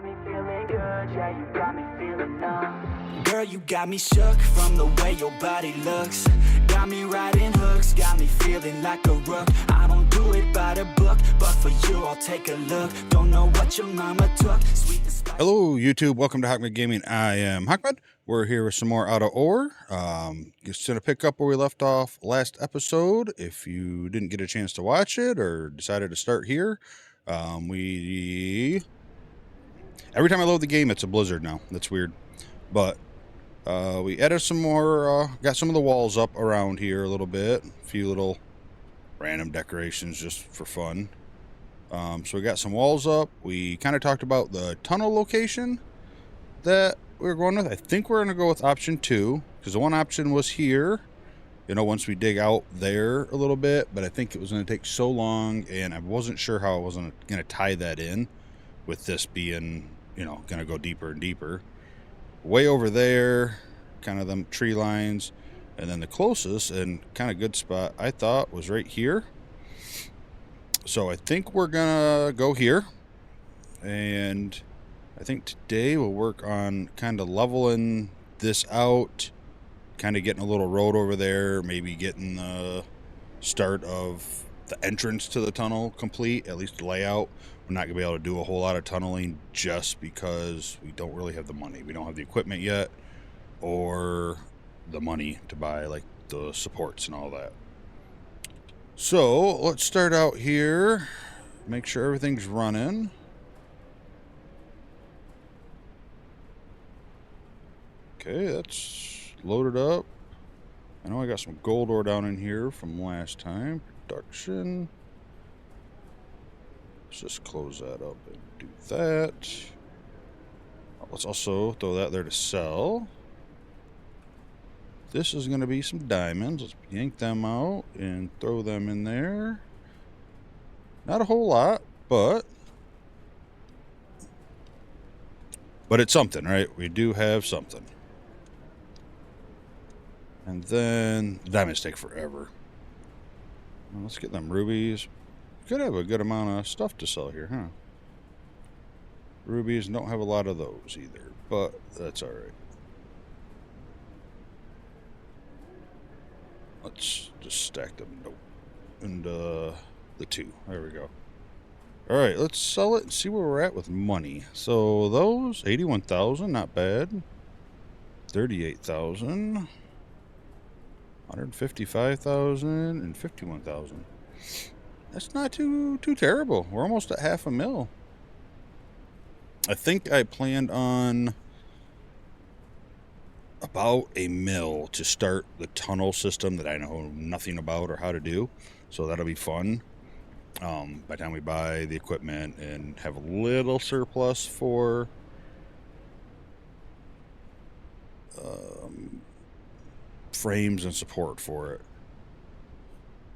got me feeling good, yeah, you got me feeling numb. Girl, you got me shook from the way your body looks. Got me riding hooks, got me feeling like a rook. I don't do it by the book, but for you I'll take a look. Don't know what your mama took. Sweet and spicy. Hello, YouTube. Welcome to Hawkman Gaming. I am Hawkman. We're here with some more Out of Ore. Just going to pick up where we left off last episode. If you didn't get a chance to watch it or decided to start here, every time I load the game, it's a blizzard now. That's weird. But we added some more, got some of the walls up around here a little bit. A few little random decorations just for fun. So we got some walls up. We kind of talked about the tunnel location that we were going with. I think we're going to go with option 2, because the one option was here, you know, once we dig out there a little bit, but I think it was going to take so long, and I wasn't sure how I was going to tie that in with this being, you know, going to go deeper and deeper. Way over there, kind of them tree lines, and then the closest and kind of good spot I thought was right here. So I think we're gonna go here, and I think today we'll work on kind of leveling this out, kind of getting a little road over there, maybe getting the start of the entrance to the tunnel complete, at least the layout. We're not gonna be able to do a whole lot of tunneling just because we don't really have the money. We don't have the equipment yet, or the money to buy like the supports and all that. So let's start out here, make sure everything's running. Okay, that's loaded up. I know I got some gold ore down in here from last time. Production. Let's just close that up and do that. Let's also throw that there to sell. This is going to be some diamonds. Let's yank them out and throw them in there. Not a whole lot, but it's something, right? We do have something. And then diamonds take forever. Well, let's get them rubies. Could have a good amount of stuff to sell here, huh? Rubies, don't have a lot of those either, but that's all right. Let's just stack them. Nope. And the 2. There we go. Alright, let's sell it and see where we're at with money. So those, 81,000, not bad. 38,000. 155,000 and 51,000. That's not too terrible. We're almost at $500,000. I think I planned on about $1 million to start the tunnel system that I know nothing about or how to do. So that'll be fun. By the time we buy the equipment and have a little surplus for frames and support for it.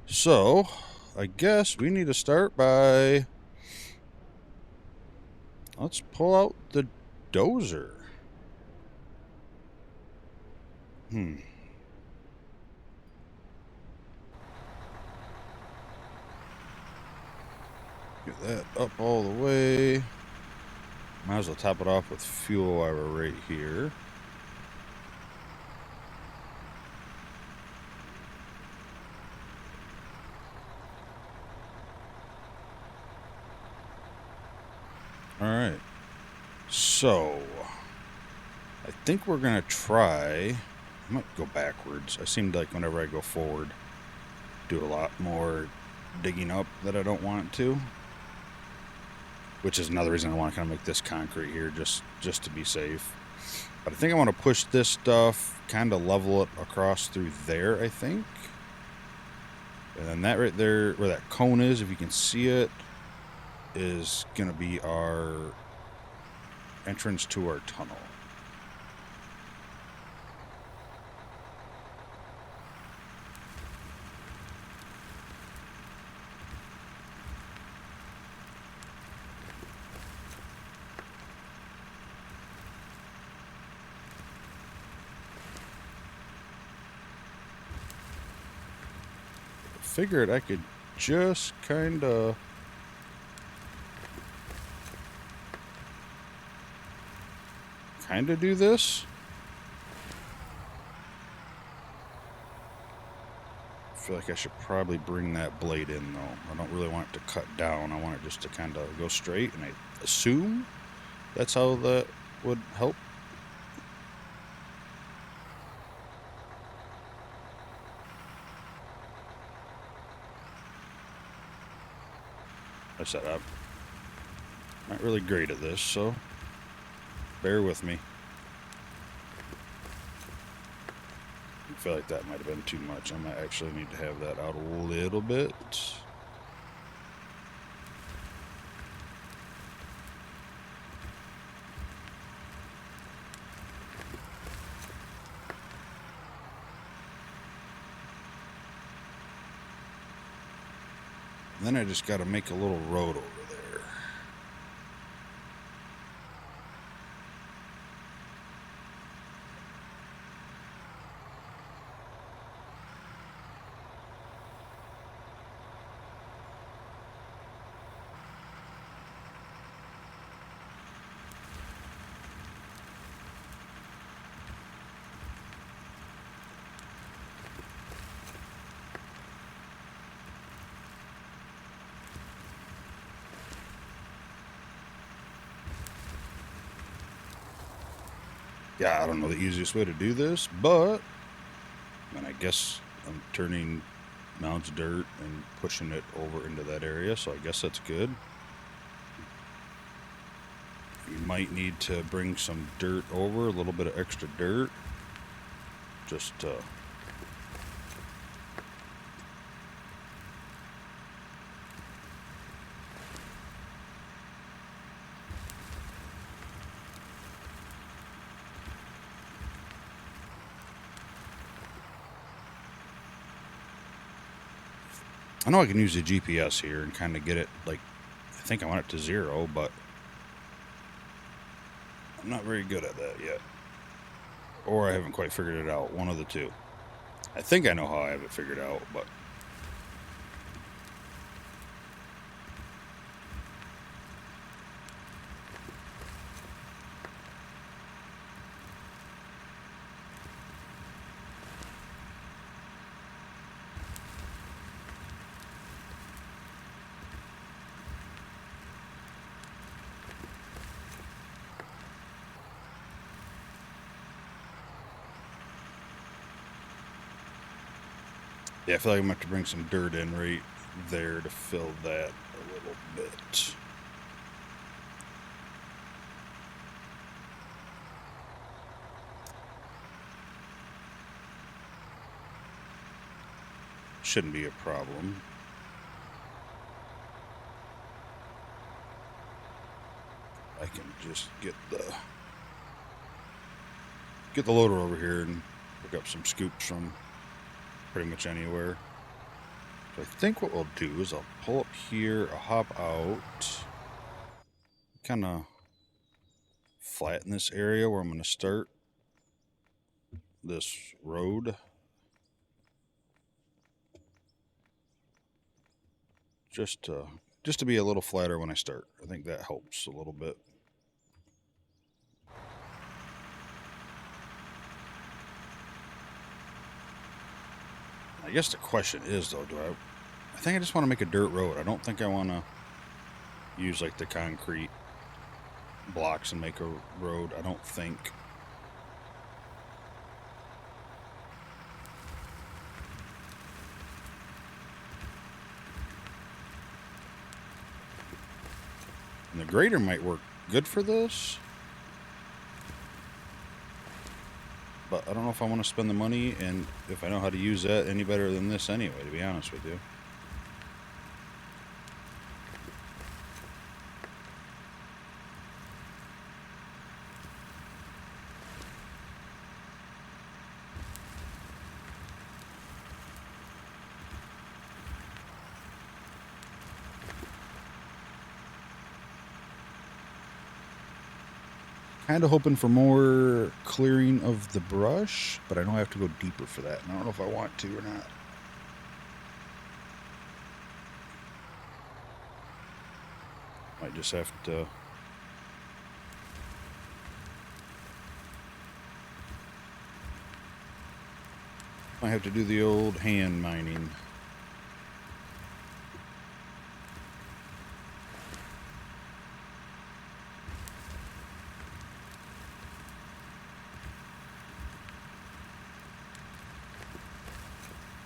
So I guess we need to start by, let's pull out the dozer. Get that up all the way. Might as well top it off with fuel while we're right here. Alright. So I think we're gonna try, I might go backwards. I seemed like whenever I go forward, do a lot more digging up that I don't want to. Which is another reason I want to kind of make this concrete here, just to be safe. But I think I want to push this stuff, kind of level it across through there, I think. And then that right there, where that cone is, if you can see it, is going to be our entrance to our tunnel. Figured I could just kind of kind of do this. I feel like I should probably bring that blade in though. I don't really want it to cut down. I want it just to kind of go straight, and I assume that's how that would help. I said I'm not really great at this, so bear with me. I feel like that might have been too much. I might actually need to have that out a little bit. And then I just got to make a little road over there. Yeah, I don't know the easiest way to do this, but I guess I'm turning mounds of dirt and pushing it over into that area, so I guess that's good. You might need to bring some dirt over, a little bit of extra dirt, just to I know I can use the GPS here and kind of get it, like, I think I want it to 0, but I'm not very good at that yet. Or I haven't quite figured it out, one of the two. I think I know how I have it figured out, but yeah, I feel like I'm going to have to bring some dirt in right there to fill that a little bit. Shouldn't be a problem. I can just get the loader over here and pick up some scoops from pretty much anywhere. So I think what we'll do is I'll pull up here, I'll hop out, kind of flatten this area where I'm going to start this road. Just to be a little flatter when I start. I think that helps a little bit. I guess the question is though, I think I just want to make a dirt road. I don't think I want to use like the concrete blocks and make a road. I don't think. And the grader might work good for this. But I don't know if I want to spend the money, and if I know how to use that any better than this anyway, to be honest with you. Kind of hoping for more clearing of the brush, but I know I have to go deeper for that, and I don't know if I want to or not. Might just have to Might have to do the old hand mining.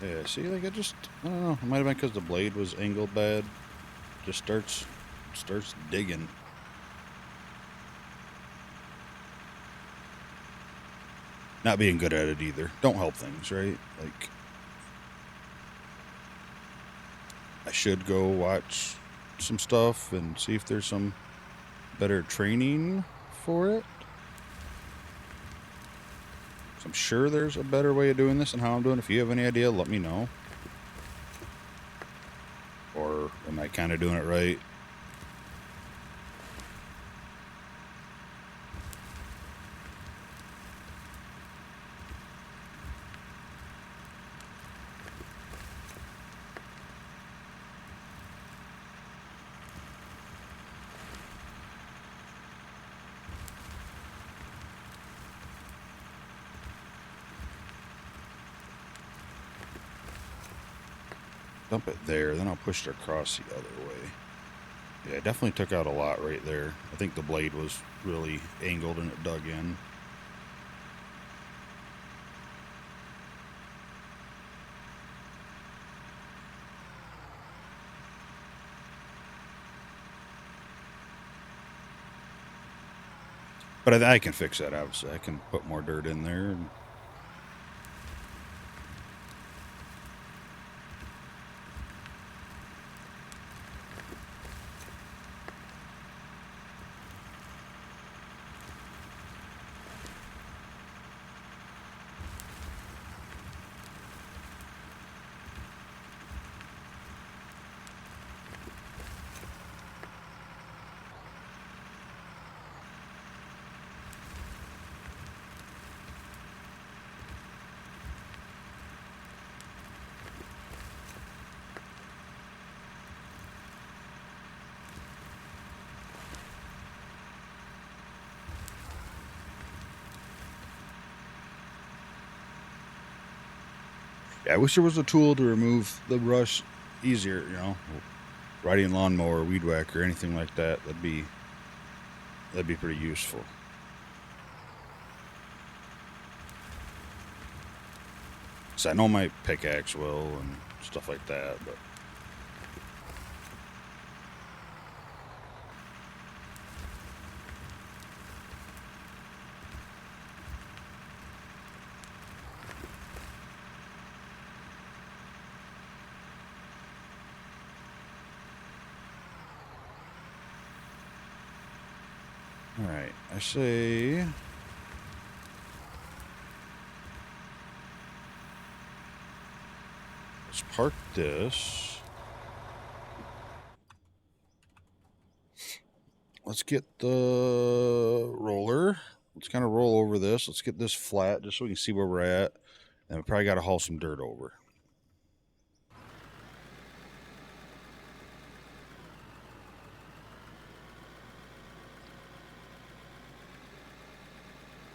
Yeah, see, like I don't know. It might have been because the blade was angled bad. Just starts digging. Not being good at it either. Don't help things, right? Like, I should go watch some stuff and see if there's some better training for it. So I'm sure there's a better way of doing this and how I'm doing. If you have any idea, let me know. Or am I kind of doing it right? Dump it there, then I'll push it across the other way. Yeah, it definitely took out a lot right there. I think the blade was really angled and it dug in. But I can fix that, obviously. I can put more dirt in there. Yeah, I wish there was a tool to remove the brush easier, you know. Riding lawnmower, weed whacker, anything like that. That'd be pretty useful. So I know my pickaxe will and stuff like that, but all right. I say let's park this. Let's get the roller. Let's kind of roll over this. Let's get this flat just so we can see where we're at. And we probably got to haul some dirt over.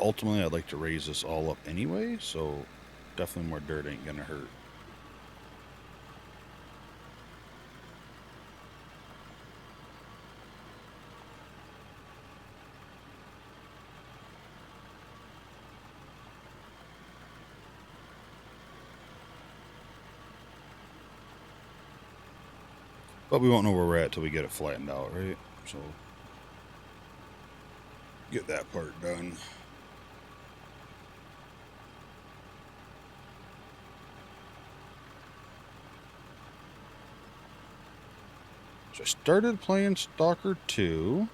Ultimately, I'd like to raise this all up anyway, so definitely more dirt ain't gonna hurt. But we won't know where we're at till we get it flattened out, right? So get that part done. So I started playing Stalker 2.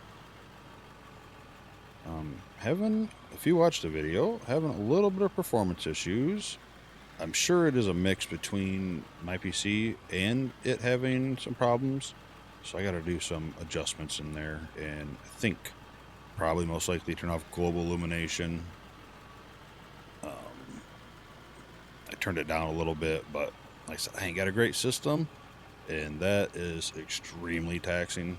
If you watched the video, having a little bit of performance issues. I'm sure it is a mix between my PC and it having some problems. So I got to do some adjustments in there, and I think probably most likely turn off global illumination. I turned it down a little bit, but like I said, I ain't got a great system, and that is extremely taxing,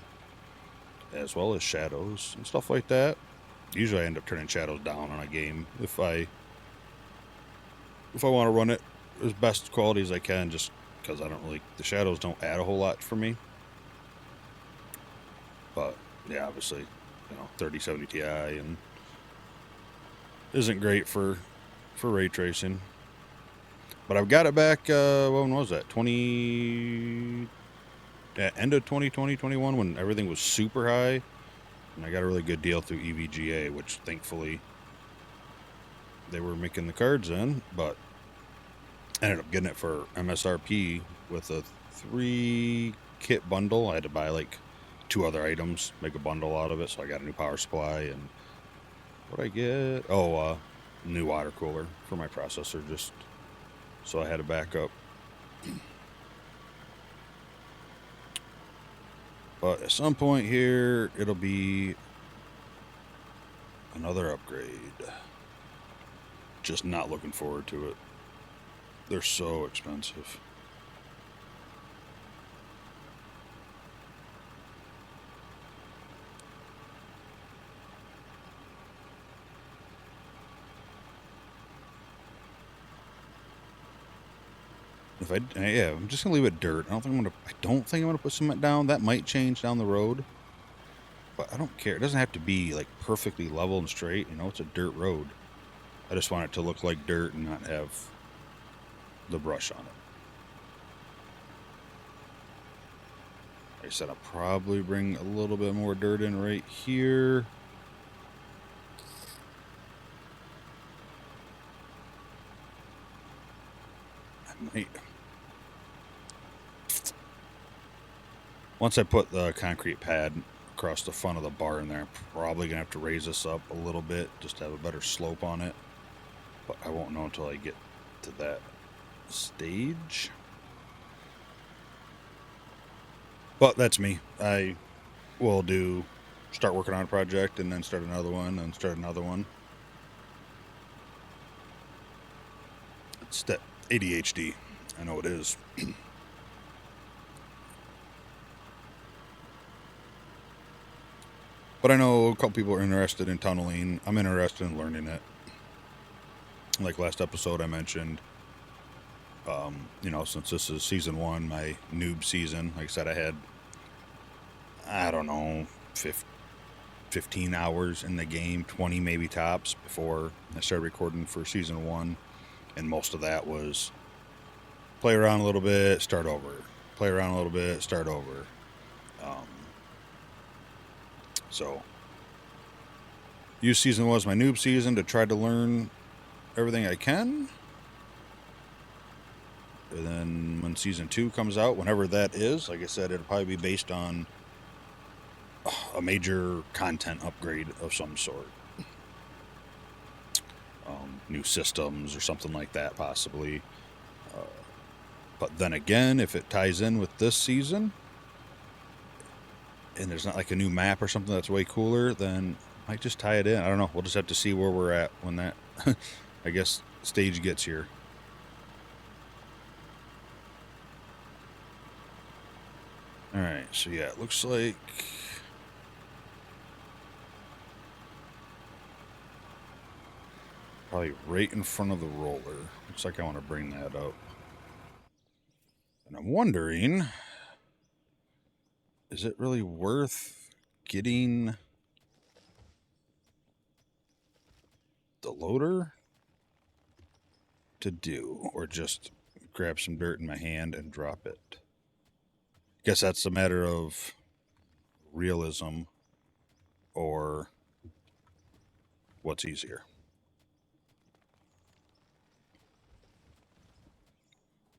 as well as shadows and stuff like that. Usually I end up turning shadows down on a game if I want to run it as best quality as I can, just because I don't really, the shadows don't add a whole lot for me. But yeah, obviously, 3070 Ti and isn't great for ray tracing. But I've got it back. When was that? End of 2020, 21, when everything was super high, and I got a really good deal through EVGA, which thankfully they were making the cards in, but I ended up getting it for MSRP with a 3-kit bundle. I had to buy like 2 other items, make a bundle out of it. So I got a new power supply and what I get? Oh, new water cooler for my processor, just so I had a backup. But at some point here, it'll be another upgrade. Just not looking forward to it. They're so expensive. I'm just gonna leave it dirt. I don't think I'm gonna put cement down. That might change down the road, but I don't care. It doesn't have to be like perfectly level and straight. It's a dirt road. I just want it to look like dirt and not have the brush on it. Like I said, I'll probably bring a little bit more dirt in right here. I might. Once I put the concrete pad across the front of the bar in there, I'm probably going to have to raise this up a little bit just to have a better slope on it. But I won't know until I get to that stage. But that's me. I will start working on a project and then start another one and start another one. It's that ADHD. I know it is. But I know a couple people are interested in tunneling. I'm interested in learning it. Like last episode I mentioned, since this is season 1, my noob season, like I said, I had, I don't know, 15 hours in the game, 20 maybe tops, before I started recording for season 1. And most of that was play around a little bit, start over. Play around a little bit, start over. So, use season 1 as my noob season to try to learn everything I can. And then when season 2 comes out, whenever that is, like I said, it'll probably be based on a major content upgrade of some sort. New systems or something like that, possibly. But then again, if it ties in with this season, and there's not like a new map or something that's way cooler, then I might just tie it in. I don't know. We'll just have to see where we're at when that, I guess, stage gets here. Alright, so yeah, it looks like probably right in front of the roller. Looks like I want to bring that up. And I'm wondering, is it really worth getting the loader to do, or just grab some dirt in my hand and drop it? Guess that's a matter of realism or what's easier.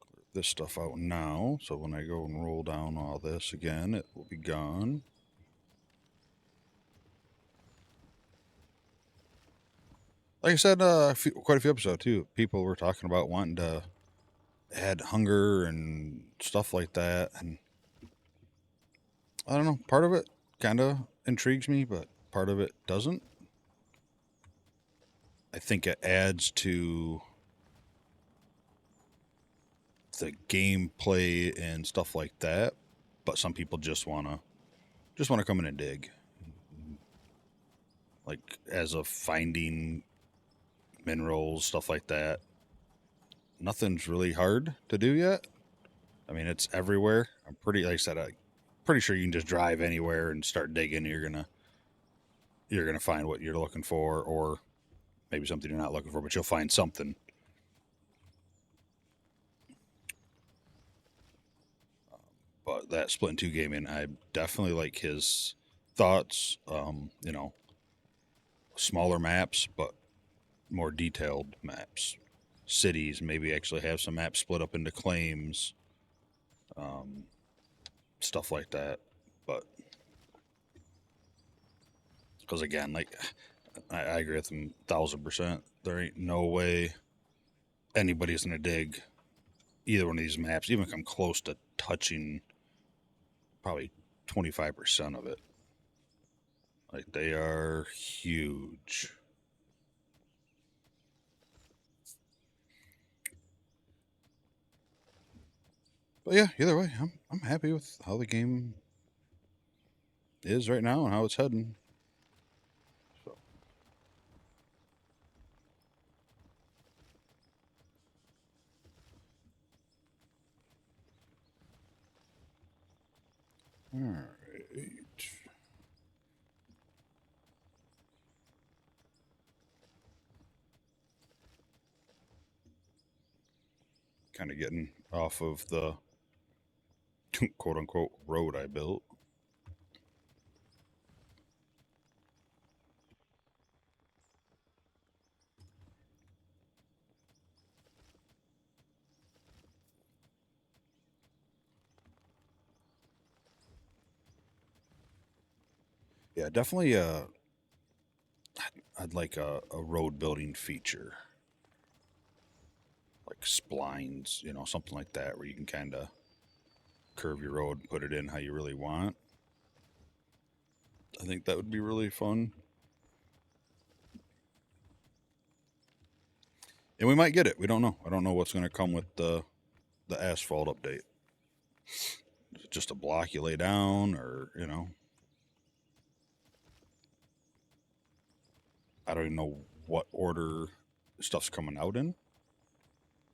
Clear this stuff out now, so when I go and roll down all this again, it will be gone. Like I said, quite a few episodes too, people were talking about wanting to add hunger and stuff like that, and I don't know, part of it kind of intrigues me, but part of it doesn't. I think it adds to the gameplay and stuff like that, but some people just want to come in and dig, like as of finding minerals, stuff like that. nothing's really hard to do yet. I mean, it's everywhere. I'm pretty, like I said, I'm pretty sure you can just drive anywhere and start digging. You're gonna find what you're looking for, or maybe something you're not looking for, but you'll find something. But that Split 2 gaming, I definitely like his thoughts. Smaller maps, but more detailed maps. Cities, maybe actually have some maps split up into claims, stuff like that. But because again, like I agree with him 1,000%. There ain't no way anybody's gonna dig either one of these maps, even come close to touching probably 25% of it. Like they are huge. But yeah, either way, I'm happy with how the game is right now and how it's heading. So. All right. Kind of getting off of the quote unquote road I built. Yeah, definitely. I'd like a road building feature, like splines, something like that, where you can kind of curve your road and put it in how you really want. I think that would be really fun. And we might get it. We don't know. I don't know what's going to come with the asphalt update. Is it just a block you lay down, or I don't even know what order stuff's coming out in.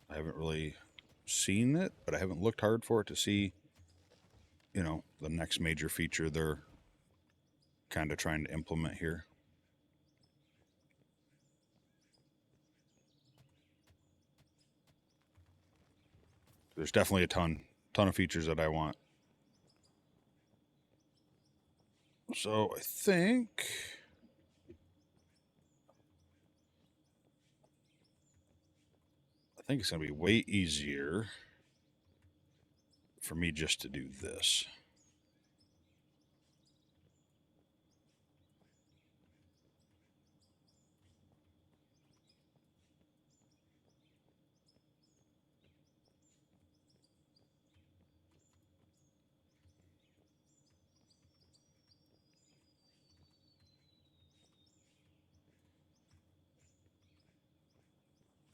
I haven't really seen it, but I haven't looked hard for it to see, the next major feature they're kind of trying to implement here. There's definitely a ton of features that I want. So I think it's going to be way easier for me just to do this.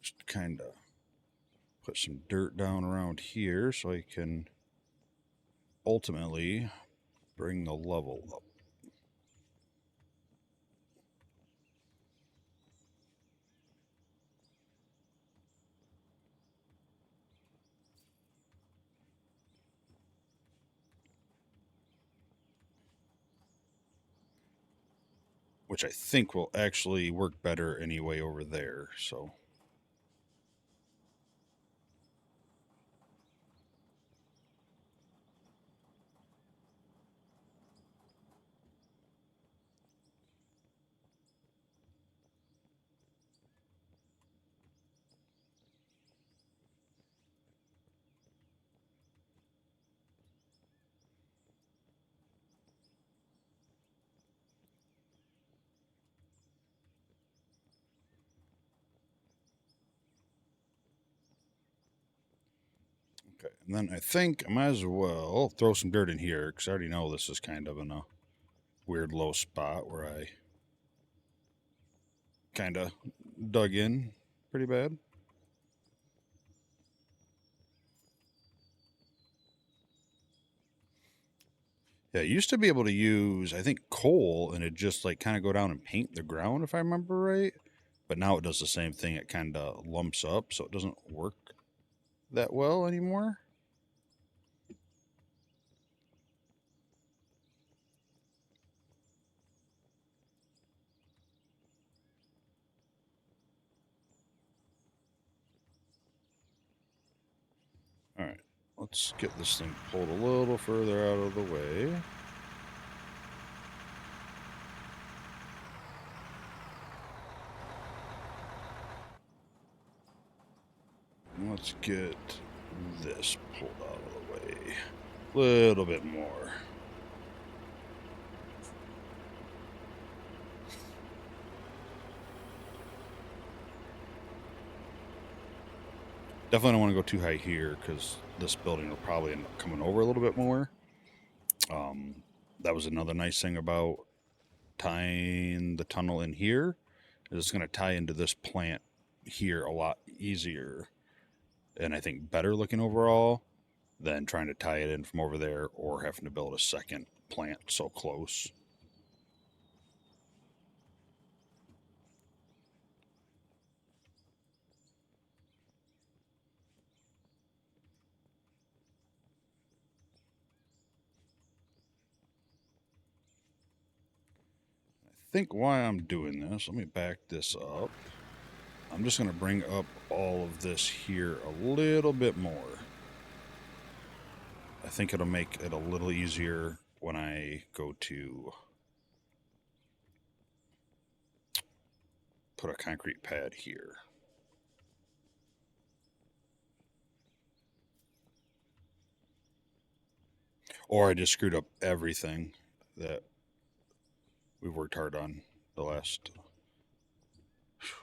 Just kind of put some dirt down around here so I can ultimately bring the level up. Which I think will actually work better anyway over there, so. Okay, and then I think I might as well throw some dirt in here, because I already know this is kind of in a weird low spot where I kind of dug in pretty bad. Yeah, you used to be able to use, I think, coal, and it just like kind of go down and paint the ground, if I remember right. But now it does the same thing. It kind of lumps up, so it doesn't work that well anymore. All right, let's get this thing pulled a little further out of the way. Let's get this pulled out of the way a little bit more. Definitely don't want to go too high here because this building will probably end up coming over a little bit more. That was another nice thing about tying the tunnel in here. It's going to tie into this plant here a lot easier, and I think better looking overall than trying to tie it in from over there or having to build a second plant so close. I think why I'm doing this, let me back this up. I'm just going to bring up all of this here a little bit more. I think it'll make it a little easier when I go to put a concrete pad here. Or I just screwed up everything that we've worked hard on the last,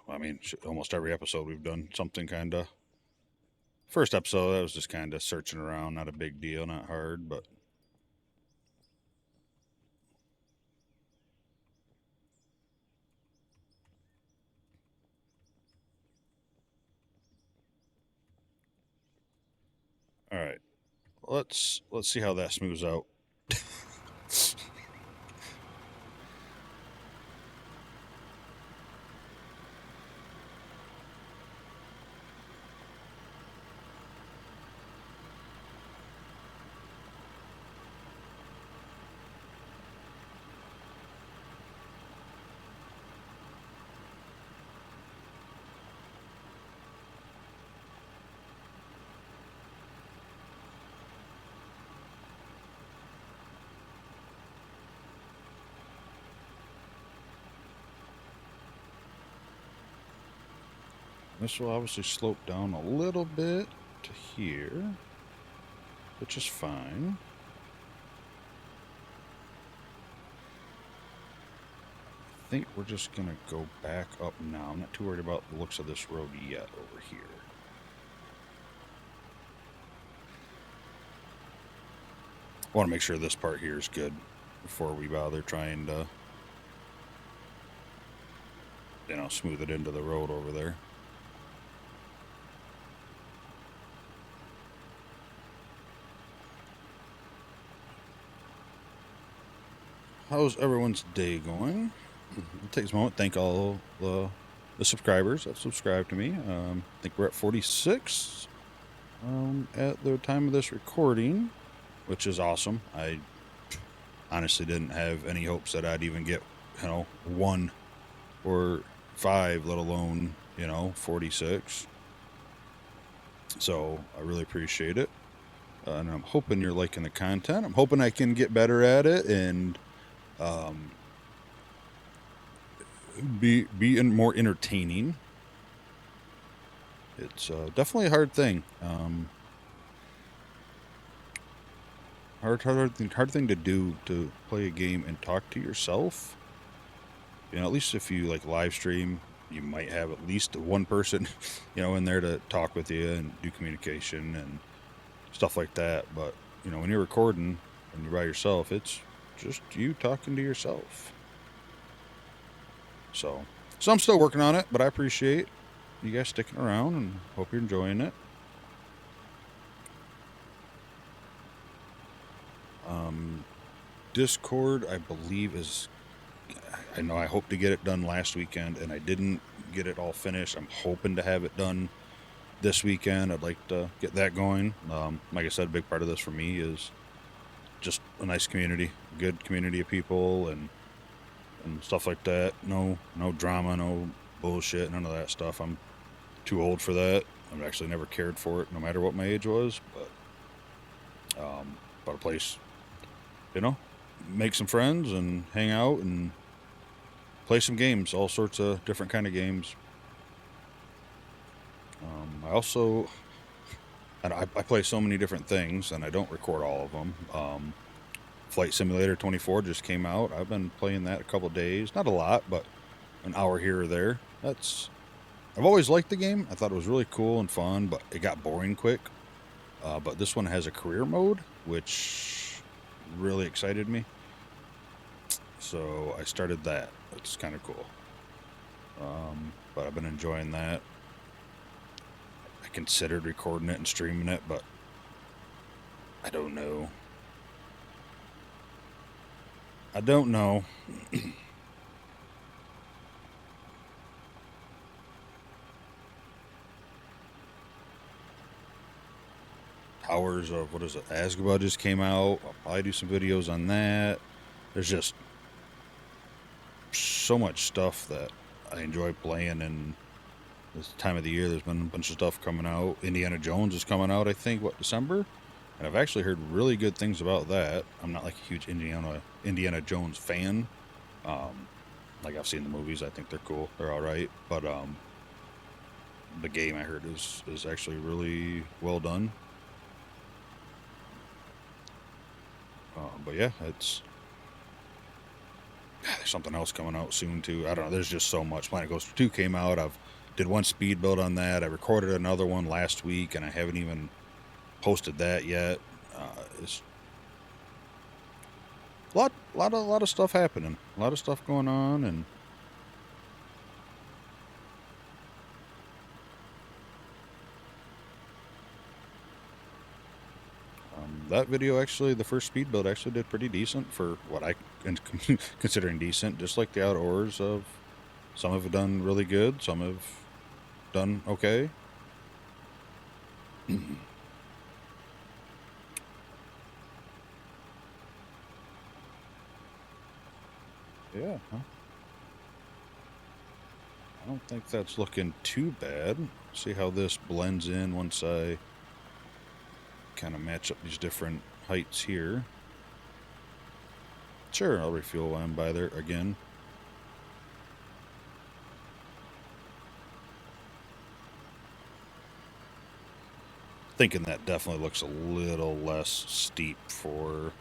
I mean, almost every episode we've done something kind of. First episode, that was just kind of searching around, not a big deal, not hard, but all right. Let's see how that smooths out. This will obviously slope down a little bit to here, which is fine. I think we're just going to go back up now. I'm not too worried about the looks of this road yet over here. I want to make sure this part here is good before we bother trying to, you know, smooth it into the road over there. How's everyone's day going? It takes a moment. Thank all the subscribers that subscribe to me. I think we're at 46 at the time of this recording, which is awesome. I honestly didn't have any hopes that I'd even get, you know, 1 or 5, let alone, you know, 46. So I really appreciate it. And I'm hoping you're liking the content. I'm hoping I can get better at it and be more entertaining. It's definitely a hard thing. Hard thing to do, to play a game and talk to yourself. You know, at least if you like live stream, you might have at least one person, you know, in there to talk with you and do communication and stuff like that. But you know, when you're recording and you're by yourself, it's just you talking to yourself. So I'm still working on it, but I appreciate you guys sticking around and hope you're enjoying it. Discord, I believe, is, I know I hope to get it done last weekend, and I didn't get it all finished. I'm hoping to have it done this weekend. I'd like to get that going. Like I said, a big part of this for me is just a nice community, a good community of people, and stuff like that. No drama, no bullshit, none of that stuff. I'm too old for that. I've actually never cared for it, no matter what my age was. But a place, you know, make some friends and hang out and play some games, all sorts of different kind of games. I also, and I play so many different things, and I don't record all of them. Flight Simulator 24 just came out. I've been playing that a couple days, not a lot, but an hour here or there. I've always liked the game. I thought it was really cool and fun, but it got boring quick. But this one has a career mode, which really excited me. So I started that. It's kind of cool. But I've been enjoying that. I considered recording it and streaming it, but I don't know. Hours of, what is it, Asgaba just came out. I'll probably do some videos on that. There's just so much stuff that I enjoy playing, and this time of the year there's been a bunch of stuff coming out. Indiana Jones is coming out, I think, December? And I've actually heard really good things about that. I'm not like a huge Indiana Jones fan. Like, I've seen the movies, I think they're cool, they're alright, but the game, I heard, is actually really well done. But yeah, there's something else coming out soon too. I don't know. There's just so much. Planet Coaster 2 came out. I've did one speed build on that. I recorded another one last week, and I haven't even posted that yet. It's a lot of stuff happening. A lot of stuff going on, and that video, actually, the first speed build actually did pretty decent for what I considering decent. Just like the outdoors of, some have done really good, some have done okay. Yeah, huh? I don't think that's looking too bad. See how this blends in once I kind of match up these different heights here. Sure, I'll refuel while I'm by there again. Thinking that definitely looks a little less steep for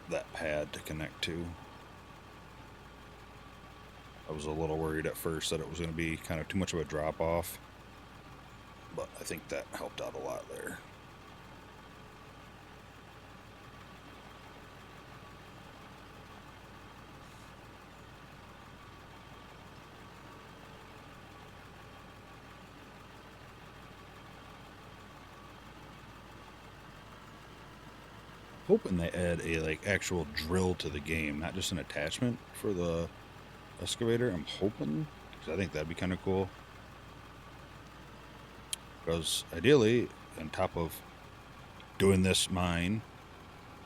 that pad to connect to. I was a little worried at first that it was going to be kind of too much of a drop off, but I think that helped out a lot there. Hoping they add a actual drill to the game, not just an attachment for the excavator. I'm hoping, because I think that'd be kind of cool. Because ideally, on top of doing this mine,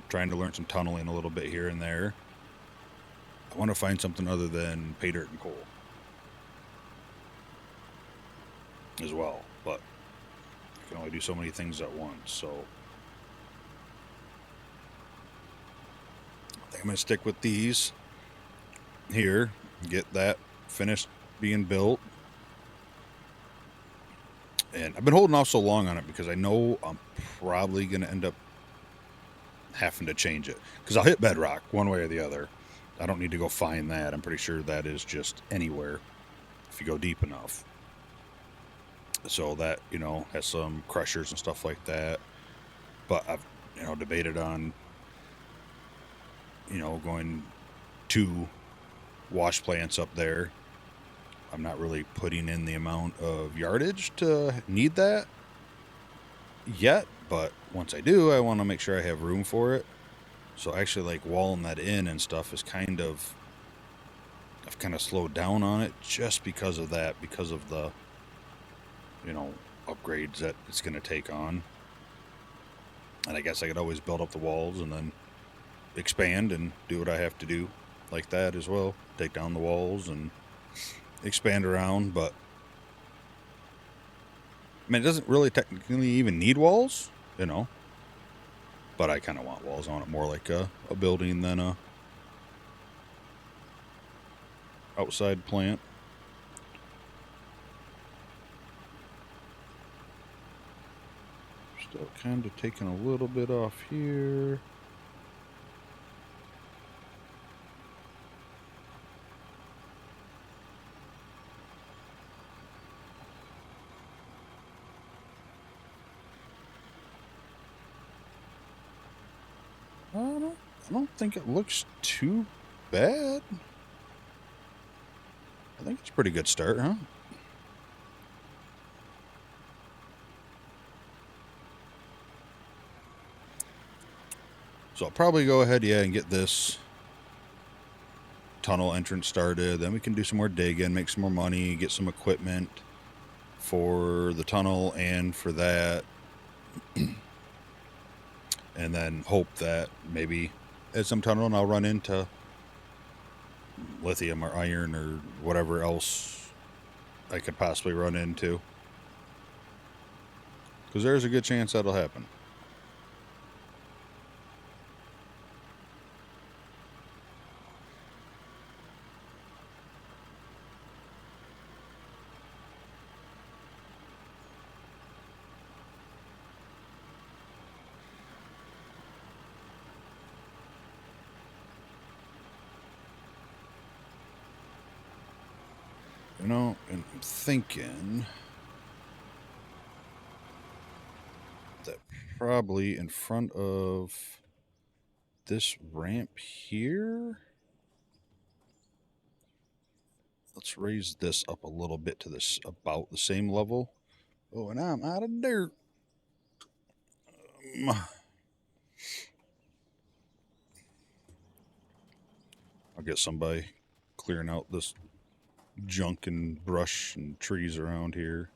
trying to learn some tunneling a little bit here and there, I want to find something other than pay dirt and coal as well. But I can only do so many things at once, so I think I'm going to stick with these here, get that finished being built. And I've been holding off so long on it because I know I'm probably going to end up having to change it, because I'll hit bedrock one way or the other. I don't need to go find that. I'm pretty sure that is just anywhere if you go deep enough. So that, has some crushers and stuff like that. But I've, debated on, going 2 wash plants up there. I'm not really putting in the amount of yardage to need that yet, but once I do, I want to make sure I have room for it. So actually, walling that in and stuff is I've kind of slowed down on it just because of that, because of the you know, upgrades that it's going to take on. And I guess I could always build up the walls and then expand and do what I have to do like that as well. Take down the walls and expand around, but I mean, it doesn't really technically even need walls, you know. But I kind of want walls on it, more like a building than a outside plant. Still kind of taking a little bit off here. I don't think it looks too bad. I think it's a pretty good start, huh? So I'll probably go ahead, and get this tunnel entrance started. Then we can do some more digging, make some more money, get some equipment for the tunnel and for that. And then hope that maybe at some tunnel I'll run into lithium or iron or whatever else I could possibly run into. Because there's a good chance that'll happen. You know, and I'm thinking that probably in front of this ramp here, let's raise this up a little bit to this about the same level. Oh, and I'm out of dirt. I'll get somebody clearing out this junk and brush and trees around here.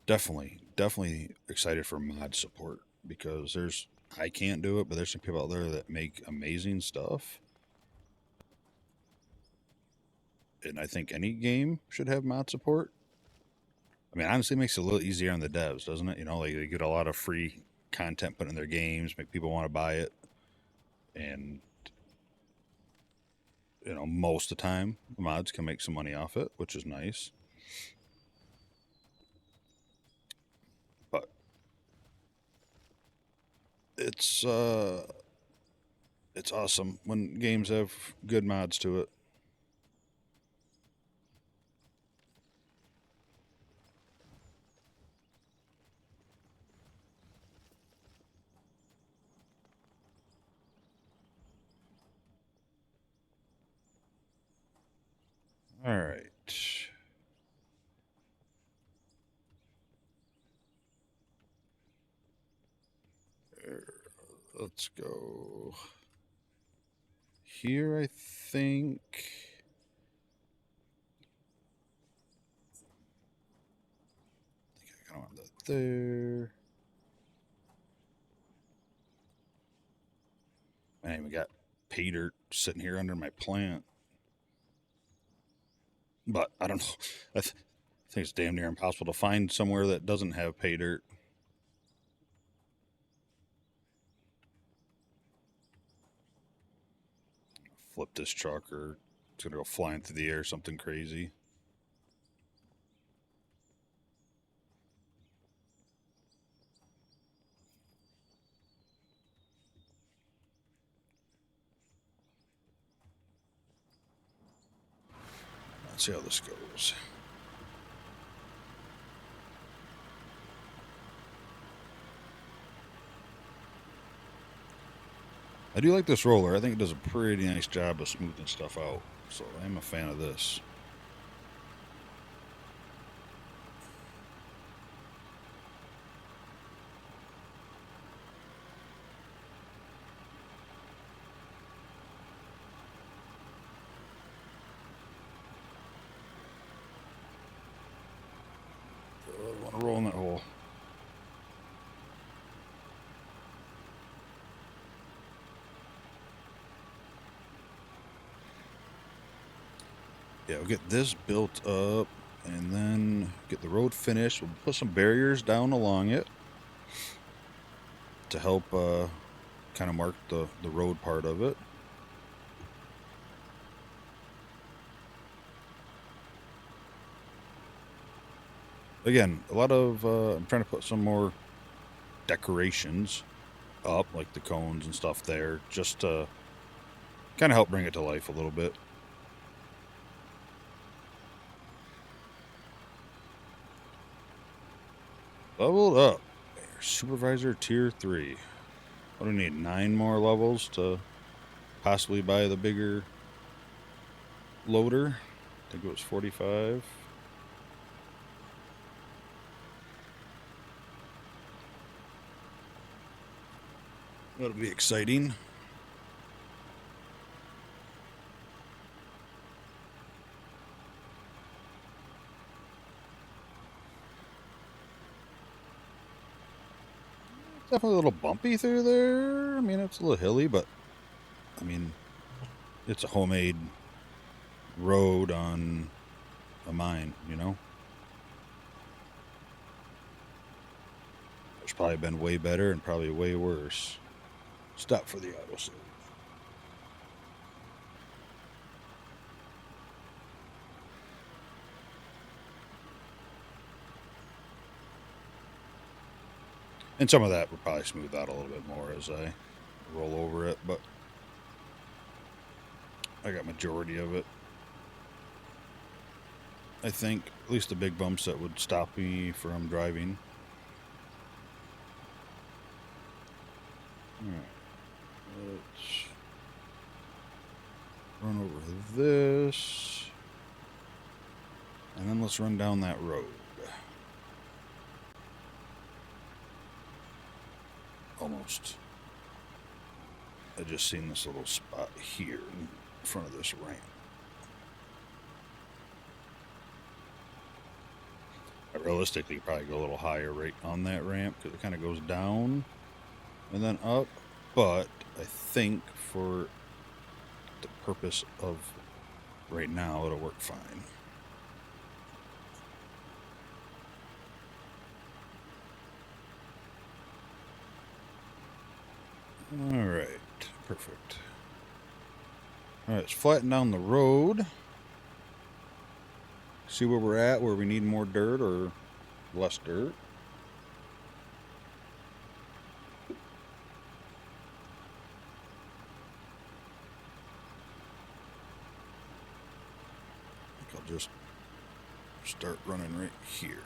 Definitely excited for mod support because I can't do it, but there's some people out there that make amazing stuff. And I think any game should have mod support. I mean, honestly, it makes it a little easier on the devs, doesn't it? You know, like they get a lot of free content put in their games, make people want to buy it. And, you know, most of the time, the mods can make some money off it, which is nice. But it's awesome when games have good mods to it. All right. Let's go here, I think. I kind of want that there. Man, we got pay dirt sitting here under my plant. But I don't know. I think it's damn near impossible to find somewhere that doesn't have pay dirt. Flip this truck or it's going to go flying through the air, something crazy. Let's see how this goes. I do like this roller. I think it does a pretty nice job of smoothing stuff out. So I'm a fan of this. I want to roll in that hole. Yeah, we'll get this built up and then get the road finished. We'll put some barriers down along it to help kind of mark the road part of it. Again, a lot of I'm trying to put some more decorations up, like the cones and stuff there, just to kind of help bring it to life a little bit. Leveled up. Supervisor tier 3. What do we need? 9 more levels to possibly buy the bigger loader. I think it was 45. That'll be exciting. Definitely a little bumpy through there. I mean, it's a little hilly, but I mean, it's a homemade road on a mine, you know? There's probably been way better and probably way worse. Stop for the autosave. And some of that will probably smooth out a little bit more as I roll over it, but I got majority of it. I think at least the big bumps that would stop me from driving. Alright. Let's run over this. And then let's run down that road. Almost. I just seen this little spot here in front of this ramp. I realistically probably go a little higher right on that ramp because it kind of goes down and then up, but I think for the purpose of right now it'll work fine. Alright, perfect. Alright, let's flatten down the road. See where we're at, where we need more dirt or less dirt. I think I'll just start running right here.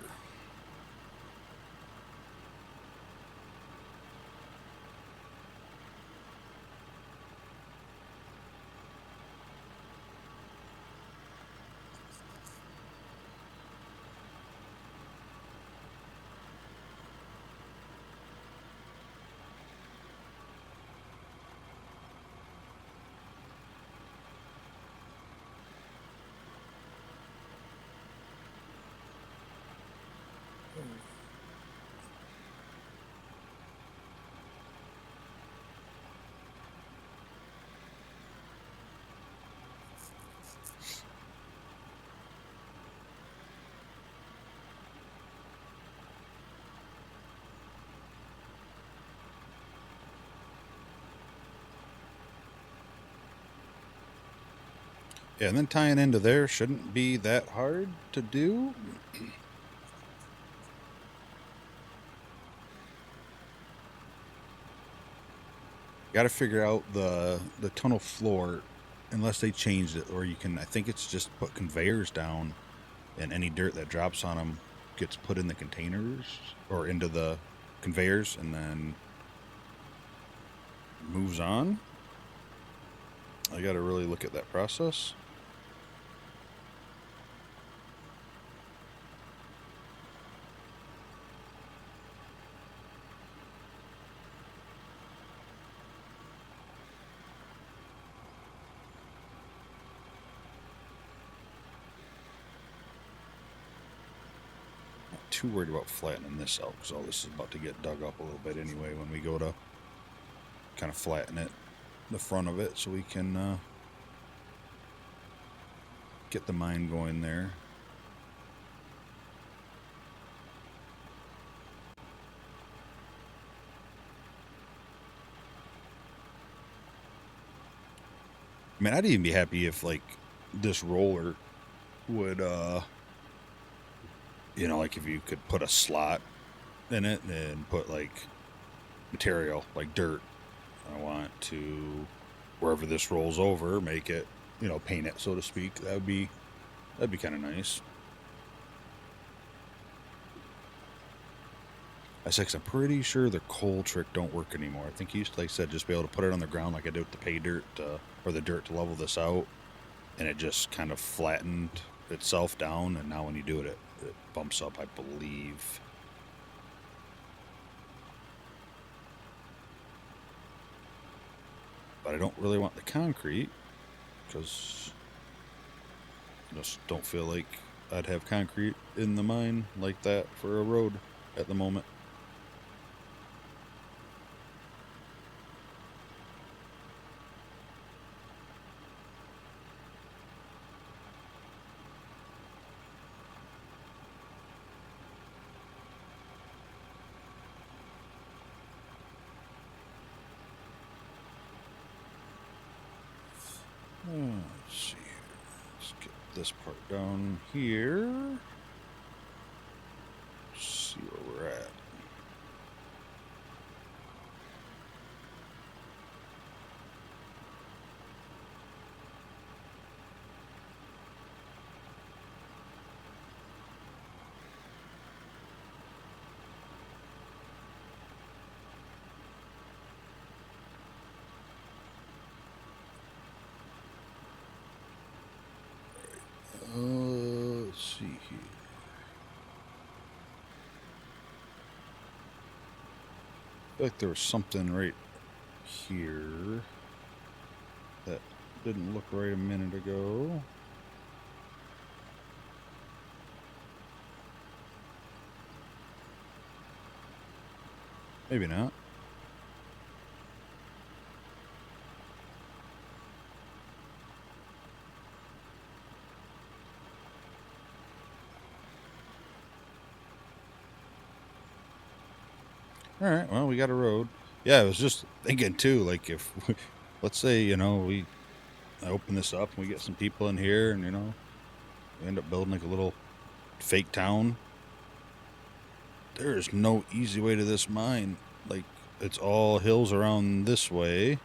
Yeah, and then tying into there shouldn't be that hard to do. Got to figure out the tunnel floor, unless they changed it, or you can. I think it's just put conveyors down, and any dirt that drops on them gets put in the containers or into the conveyors, and then moves on. I got to really look at that process. Not too worried about flattening this out because all this is about to get dug up a little bit anyway when we go to kind of flatten it, the front of it, so we can get the mine going there. I mean, I'd even be happy if, like, this roller would, you know, like if you could put a slot in it and put, like, material, like dirt. I want to, wherever this rolls over, make it, you know, paint it, so to speak. That'd be kind of nice. I said, cause I'm pretty sure the coal trick don't work anymore. I think you used to, like I said, just be able to put it on the ground like I did with the pay dirt, or the dirt to level this out, and it just kind of flattened itself down, and now when you do it, it bumps up, I believe. But I don't really want the concrete, because I just don't feel like I'd have concrete in the mine like that for a road at the moment. Let's see here. Let's get this part down here. See where we're at. Let's see here. I feel like there was something right here that didn't look right a minute ago. Maybe not. All right, well, we got a road. Yeah, I was just thinking too, like if, let's say, you know, I open this up and we get some people in here and, you know, we end up building like a little fake town. There is no easy way to this mine. Like, it's all hills around this way,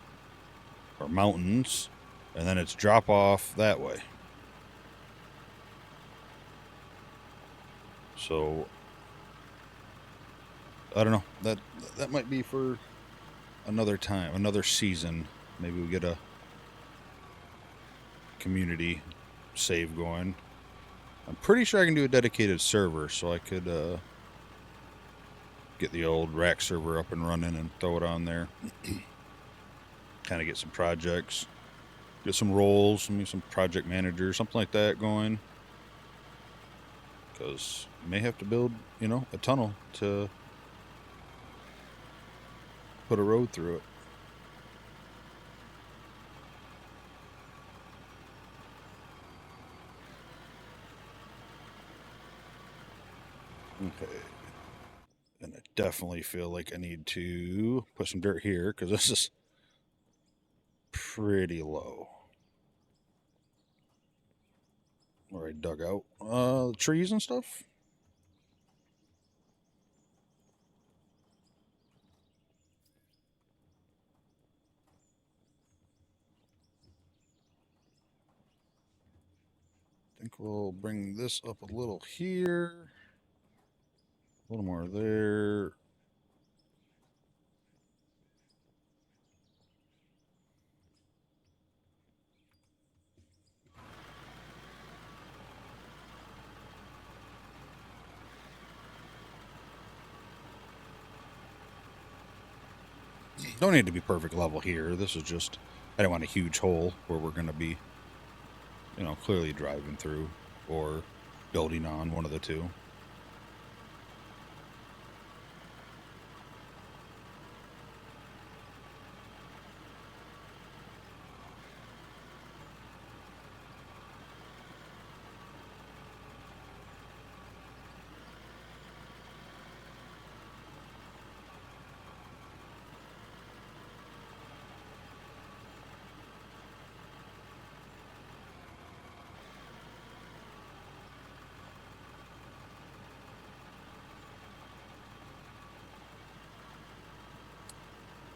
or mountains, and then it's drop off that way. So I don't know. That might be for another time, another season. Maybe we get a community save going. I'm pretty sure I can do a dedicated server, so I could get the old rack server up and running and throw it on there. Kind of get some projects, get some roles, maybe some project manager, something like that going. Because you may have to build, you know, a tunnel to put a road through it. Okay. And I definitely feel like I need to put some dirt here because this is pretty low. Where I dug out trees and stuff. I think we'll bring this up a little here. A little more there. Don't need to be perfect level here. This is just, I don't want a huge hole where we're going to be, you know, clearly driving through or building on, one of the two.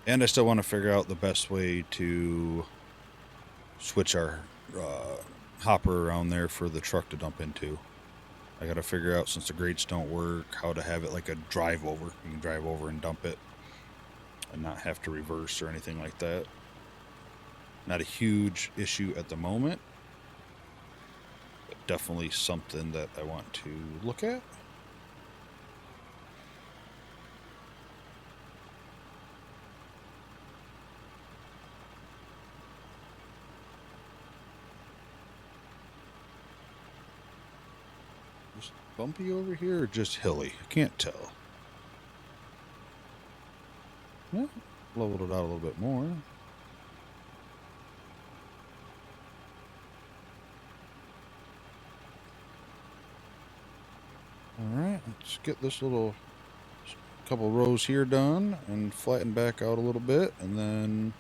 And I still want to figure out the best way to switch our hopper around there for the truck to dump into. I got to figure out, since the grates don't work, how to have it like a drive over. You can drive over and dump it and not have to reverse or anything like that. Not a huge issue at the moment, but definitely something that I want to look at. Just bumpy over here or just hilly? I can't tell. Yeah, leveled it out a little bit more. Alright, let's get this little couple rows here done and flatten back out a little bit, and then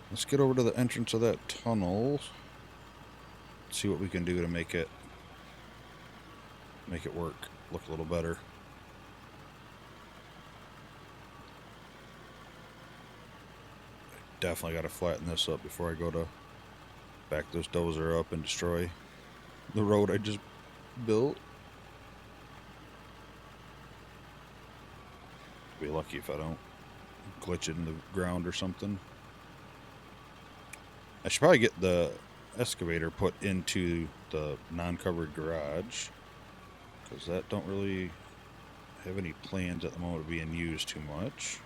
let's get over to the entrance of that tunnel. See what we can do to make it work, look a little better. Definitely got to flatten this up before I go to back this dozer up and destroy the road I just built. Be lucky if I don't glitch it in the ground or something. I should probably get the excavator put into the non-covered garage, because that don't really have any plans at the moment of being used too much.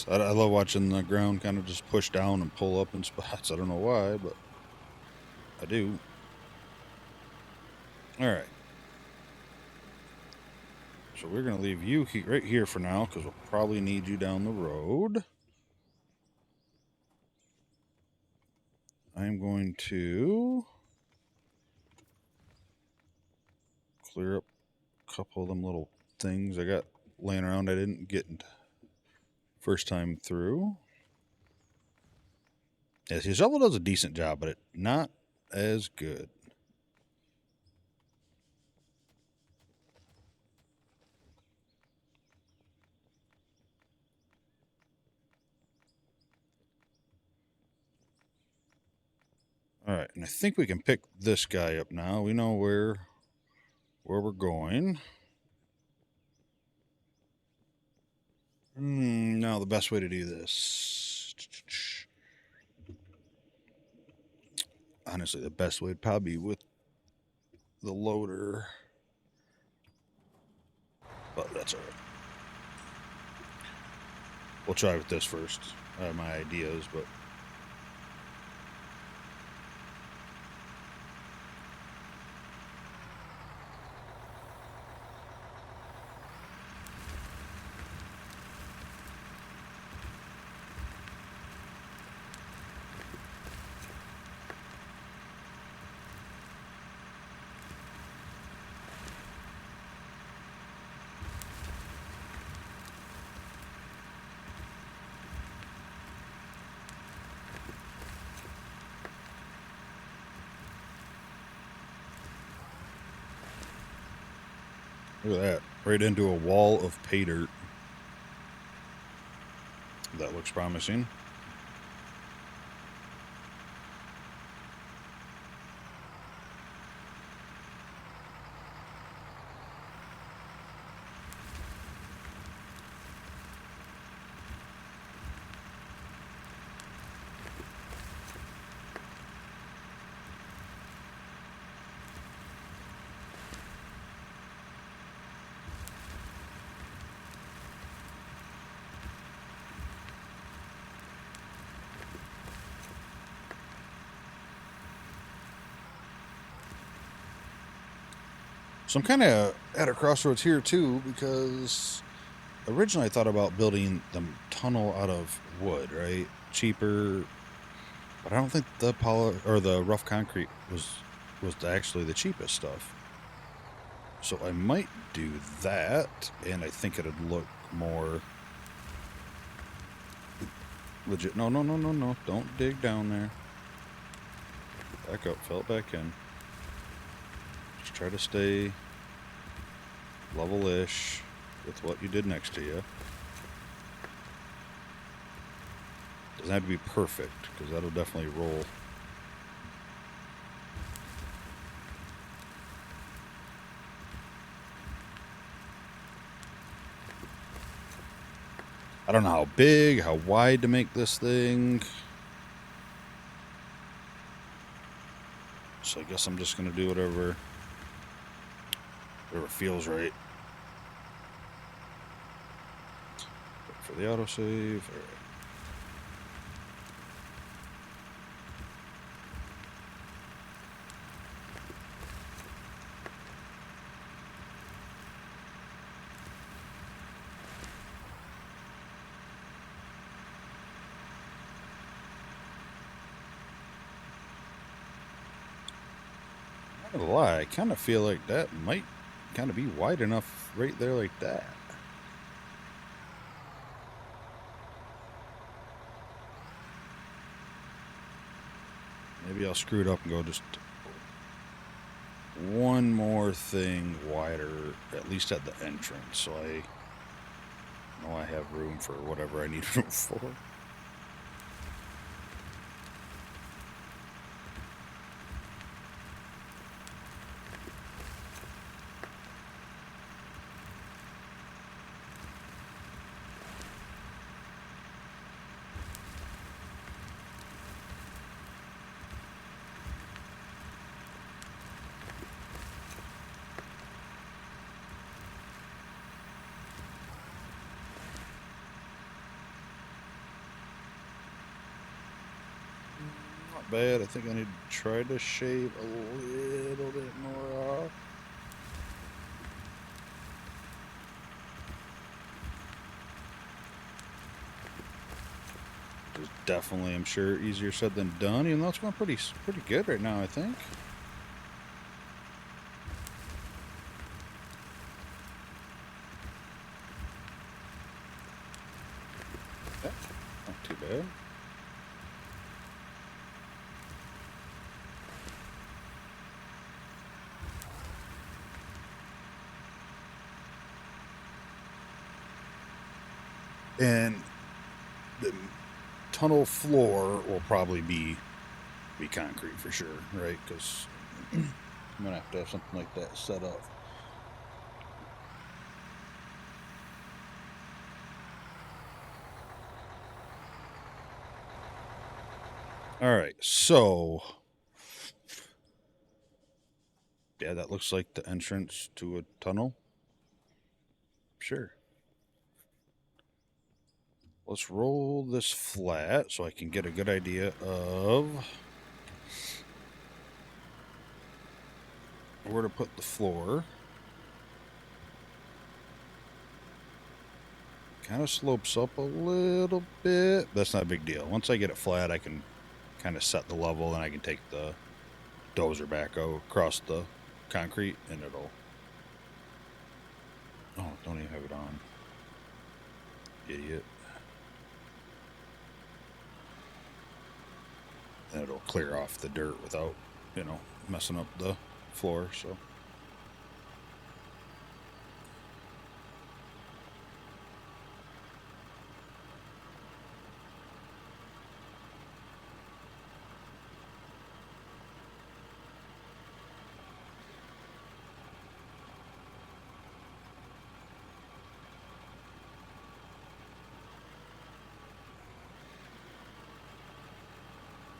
I love watching the ground kind of just push down and pull up in spots. I don't know why, but I do. All right. So we're going to leave you right here for now, because we'll probably need you down the road. I'm going to clear up a couple of them little things I got laying around I didn't get first time through. Yes, his shovel does a decent job, but it's not as good. All right, and I think we can pick this guy up now. We know where we're going. Now the best way to do this. Honestly, the best way would probably be with the loader. But that's all right. We'll try with this first. I have my ideas, but Look at that. Right into a wall of pay dirt. That looks promising. So I'm kind of at a crossroads here too, because originally I thought about building the tunnel out of wood, right? Cheaper, but I don't think the or the rough concrete was actually the cheapest stuff. So I might do that, and I think it'd look more legit. No, no, no, no, no! Don't dig down there. Back up, fill it back in. Just try to stay level-ish with what you did next to you. Doesn't have to be perfect, because that'll definitely roll. I don't know how big, how wide to make this thing. So I guess I'm just going to do whatever feels right. Wait for the autosave. All right. Not gonna lie, I kind of feel like that might kind of be wide enough right there like that. Maybe I'll screw it up and go just one more thing wider, at least at the entrance, so I know I have room for whatever I need room for. Not bad. I think I need to try to shave a little bit more off. It's definitely, I'm sure, easier said than done, even though it's going pretty good right now, I think. Yeah, not too bad. And the tunnel floor will probably be concrete for sure, right? Because I'm gonna have something like that set up. All right, so yeah, that looks like the entrance to a tunnel. Sure. Let's roll this flat so I can get a good idea of where to put the floor. Kind of slopes up a little bit. That's not a big deal. Once I get it flat, I can kind of set the level, and I can take the dozer back across the concrete, and it'll... Oh, don't even have it on. Idiot. And it'll clear off the dirt without, messing up the floor, so...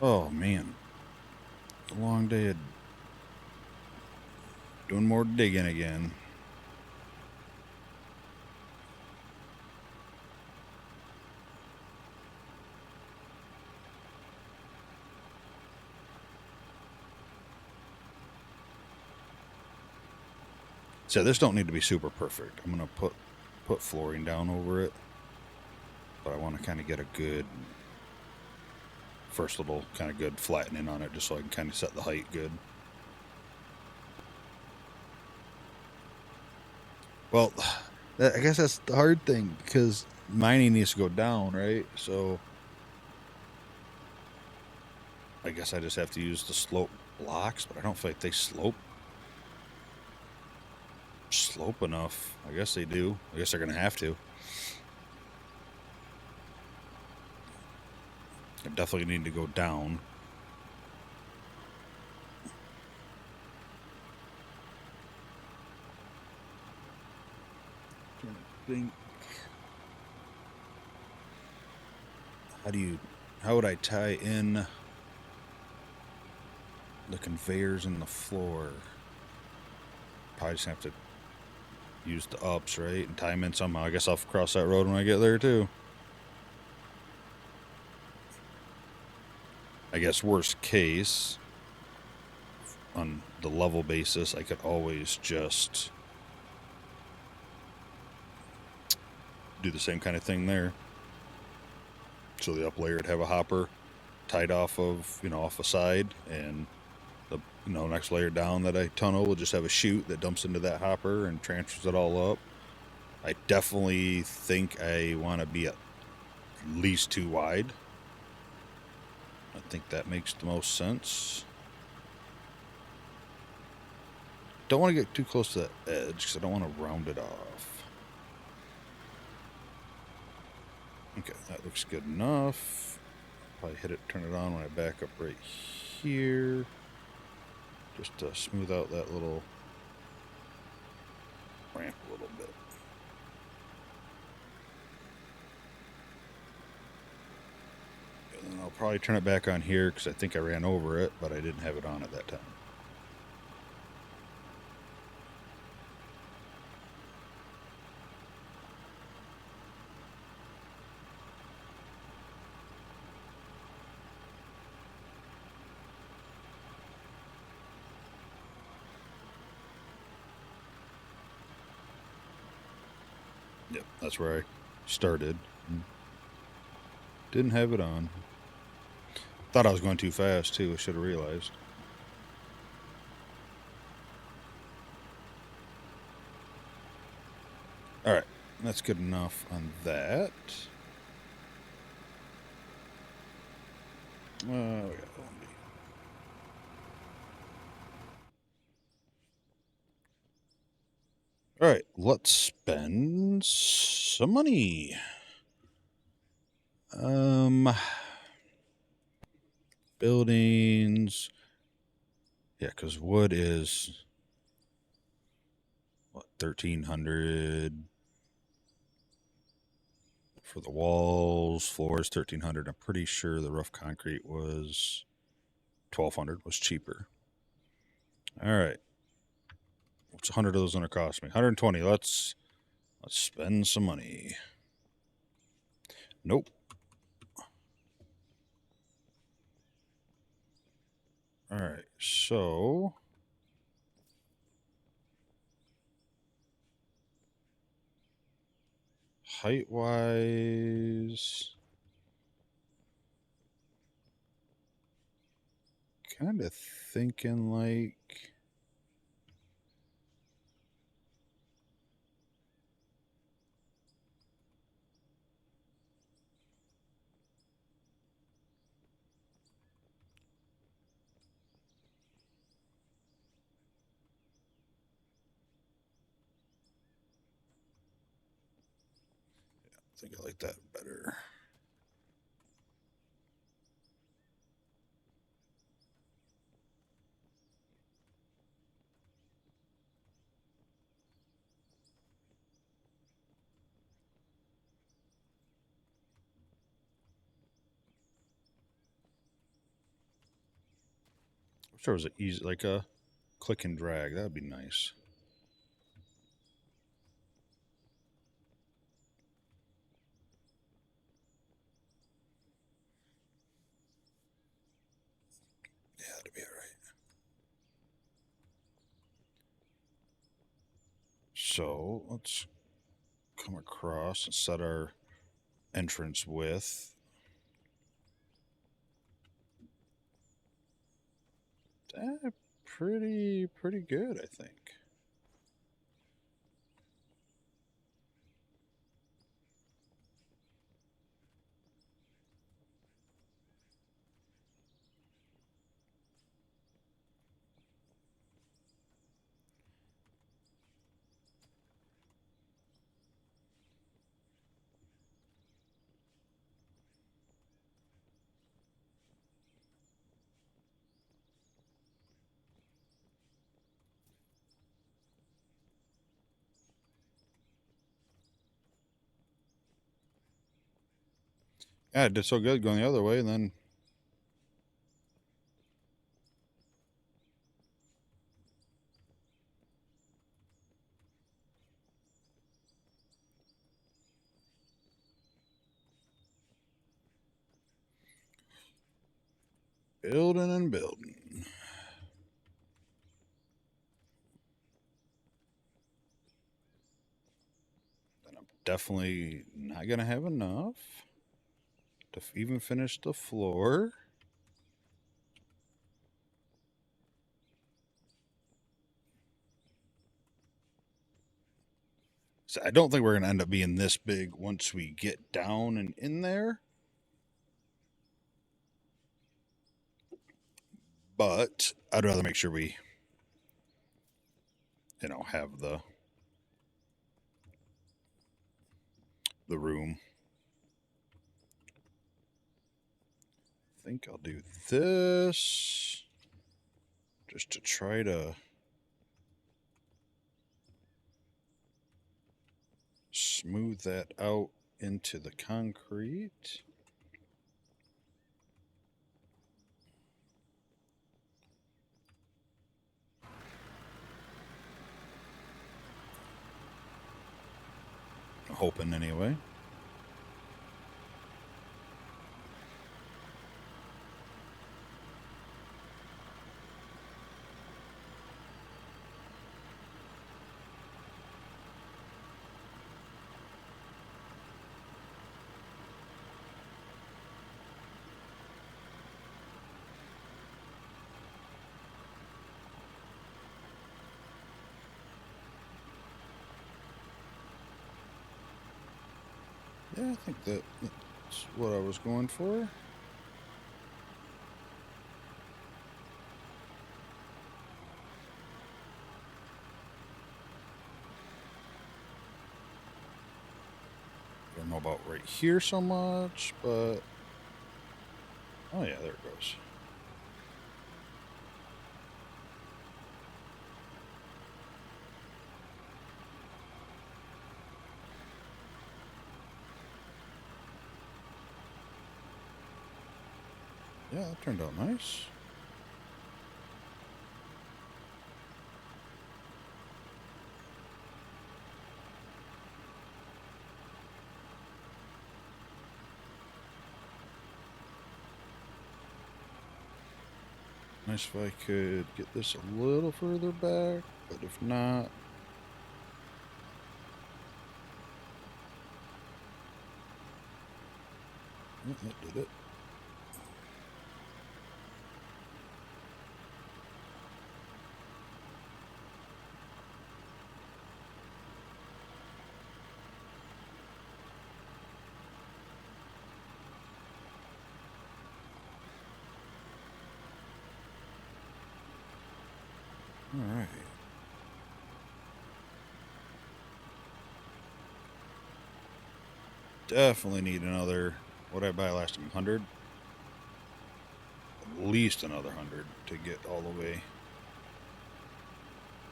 Oh man, it's a long day of doing more digging again. So this don't need to be super perfect. I'm gonna put flooring down over it, but I want to kind of get a good first little kind of good flattening on it, just so I can kind of set the height good. Well, I guess that's the hard thing because mining needs to go down, right? So I guess I just have to use the slope blocks, but I don't feel like they slope enough. I guess they do. I guess they're gonna have to. I definitely need to go down. Trying to think. How would I tie in the conveyors in the floor? Probably just have to use the ups, right? And tie them in somehow. I guess I'll cross that road when I get there too. I guess worst case, on the level basis, I could always just do the same kind of thing there. So the up layer would have a hopper tied off of, off a side, and the next layer down that I tunnel will just have a chute that dumps into that hopper and transfers it all up. I definitely think I want to be at least 2 wide. I think that makes the most sense. Don't want to get too close to the edge because I don't want to round it off. Okay, that looks good enough. Probably turn it on when I back up right here. Just to smooth out that little ramp a little bit. And then I'll probably turn it back on here because I think I ran over it, but I didn't have it on at that time. Yep, that's where I started. Didn't have it on. Thought I was going too fast too. I should have realized. All right, that's good enough on that. We got all right, let's spend some money. Buildings. Yeah, because wood is what 1,300 for the walls. Floors 1,300. I'm pretty sure the rough concrete was 1,200. Was cheaper. All right. What's 100 of those gonna cost me? 120. Let's spend some money. Nope. All right. So height wise, kind of thinking like. I think I like that better. wish there was an easy, like a click and drag. That'd be nice. Yeah, that'd be all right. So let's come across and set our entrance width. Pretty good, I think. Yeah, it did so good going the other way, and then building and building. And I'm definitely not going to have enough to even finish the floor. So I don't think we're going to end up being this big once we get down and in there. But I'd rather make sure we, have the room. I think I'll do this just to try to smooth that out into the concrete. Hoping anyway. Yeah, I think that's what I was going for. I don't know about right here so much, but oh yeah, there it goes. Yeah, that turned out nice. Nice if I could get this a little further back, but if not, yeah, that did it. All right. Definitely need another. What did I buy last time? 100? At least another 100 to get all the way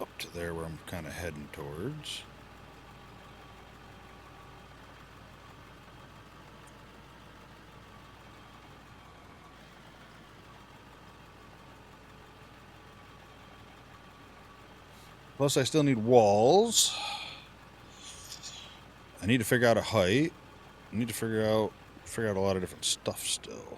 up to there where I'm kind of heading towards. Plus, I still need walls. I need to figure out a height. I need to figure out a lot of different stuff still.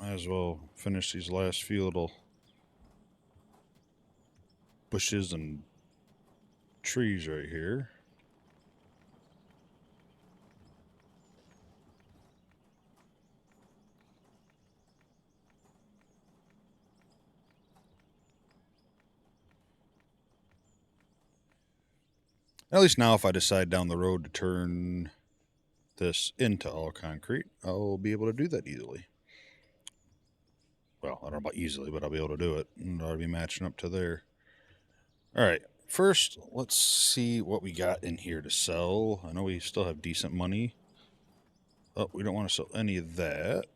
Might as well finish these last few little bushes and trees right here. At least now, if I decide down the road to turn this into all concrete, I'll be able to do that easily. Well, I don't know about easily, but I'll be able to do it. And I'll be matching up to there. All right. First, let's see what we got in here to sell. I know we still have decent money. Oh, we don't want to sell any of that,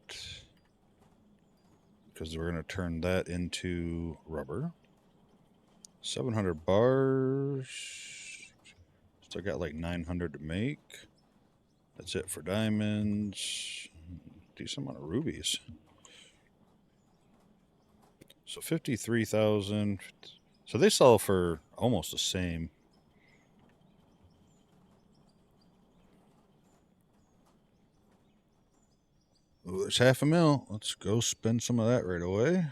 because we're going to turn that into rubber. 700 bars. Still got like 900 to make. That's it for diamonds. Decent amount of rubies. So 53,000. So they sell for almost the same. Ooh, there's $500,000. Let's go spend some of that right away. I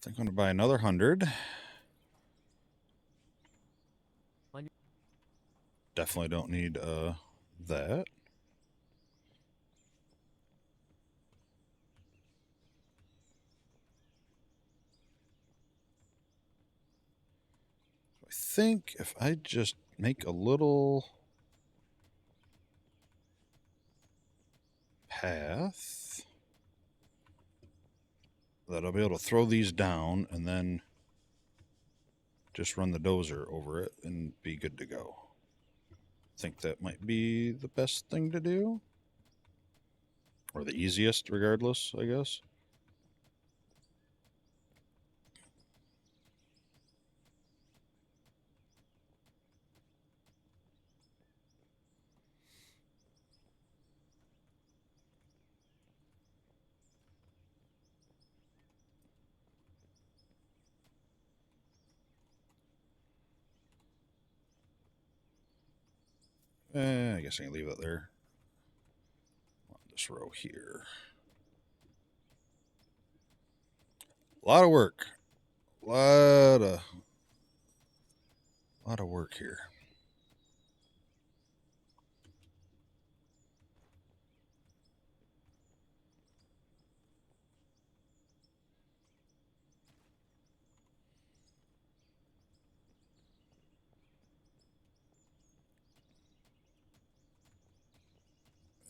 think I'm going to buy another 100. Definitely don't need that. I think if I just make a little path, that I'll be able to throw these down and then just run the dozer over it and be good to go. I think that might be the best thing to do. Or the easiest, regardless, I guess. I guess I can leave that there. On this row here. A lot of work. A lot of work here.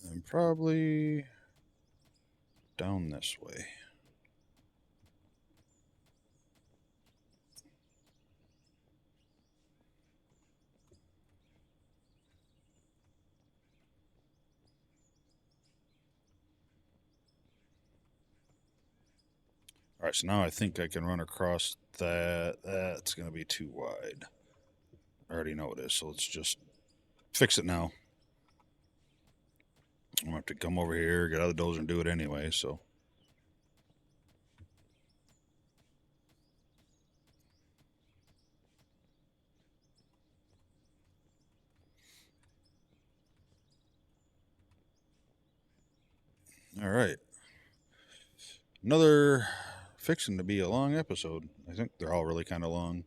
And probably down this way. All right, so now I think I can run across that. That's going to be too wide. I already know it is, so let's just fix it now. I'm going to have to come over here, get out of the dozer and do it anyway, so. All right. Another fixing to be a long episode. I think they're all really kind of long.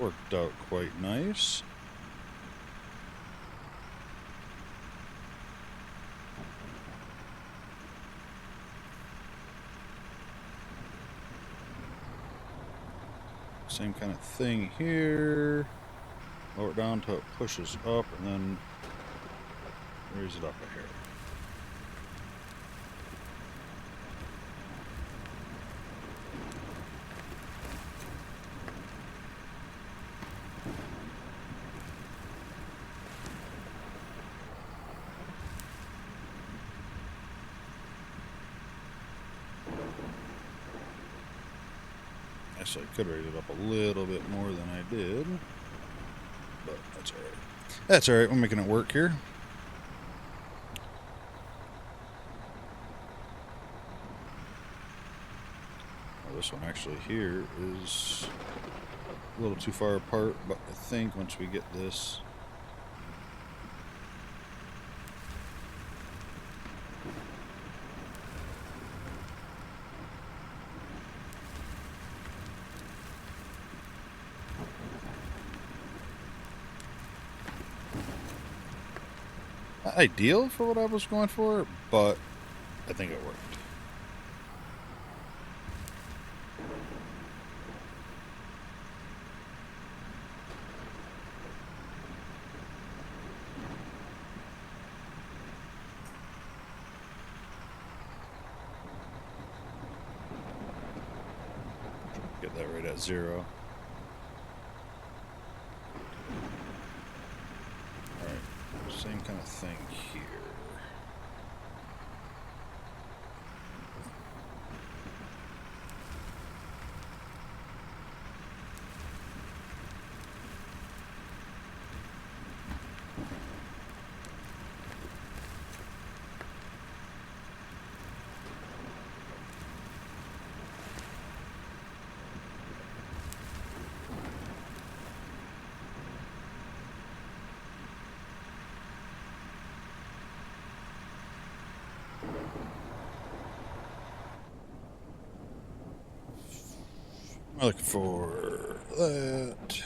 Worked out quite nice. Same kind of thing here. Lower it down until it pushes up and then raise it up a hair. Actually, I could raise it up a little bit more than I did, but that's alright. That's alright, we're making it work here. Well, this one actually here is a little too far apart, but I think once we get this not ideal for what I was going for, but I think it worked. Get that right at 0. Alright, same kind of thing here. I'm looking for that.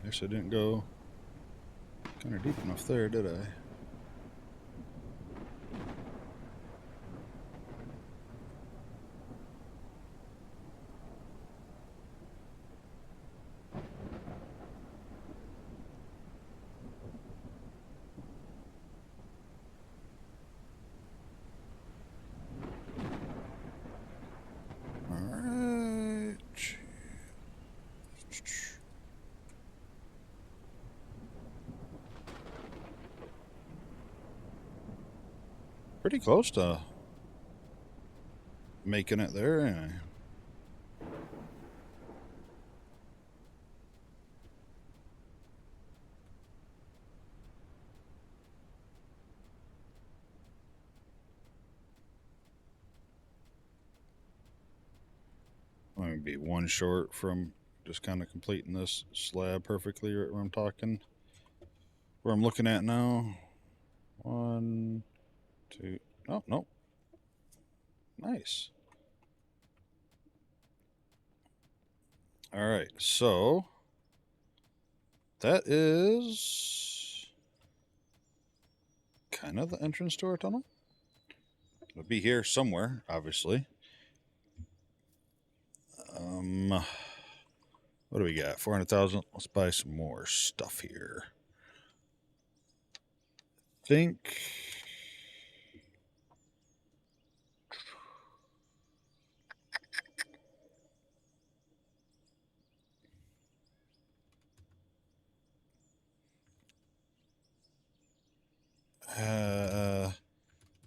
Guess I didn't go kind of deep enough there, did I? Alright. Pretty close to making it there, anyway. I'm going to be one short from just kind of completing this slab perfectly right where I'm talking. Where I'm looking at now. 1, 2, oh, no. Nice. Alright, so that is kind of the entrance to our tunnel. It'll be here somewhere, obviously. What do we got? 400,000. Let's buy some more stuff here. Think I'd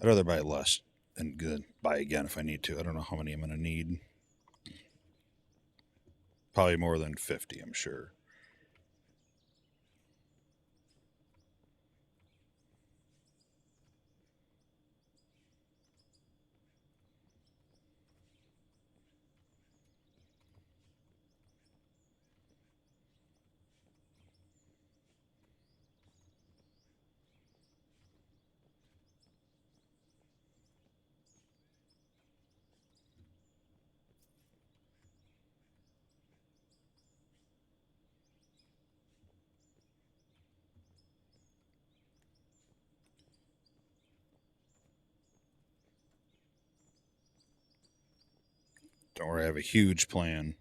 rather buy less and good. Buy again if I need to. I don't know how many I'm going to need. Probably more than 50, I'm sure. Don't worry, I have a huge plan.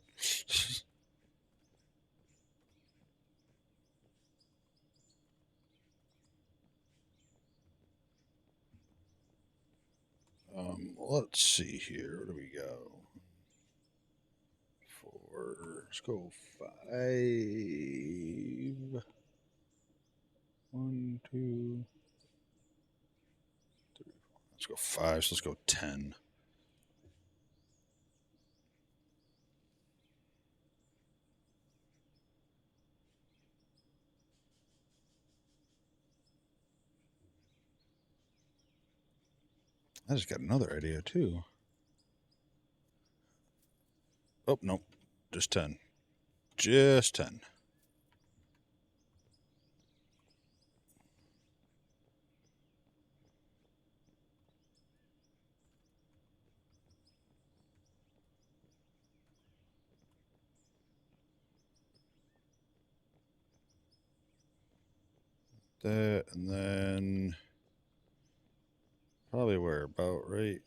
Let's see here. Where do we go? 4. Let's go 5. 1, 2, 3. Let's go 5. So let's go 10. I just got another idea too. Oh, nope. Just 10. Just 10. That, and then probably where about right.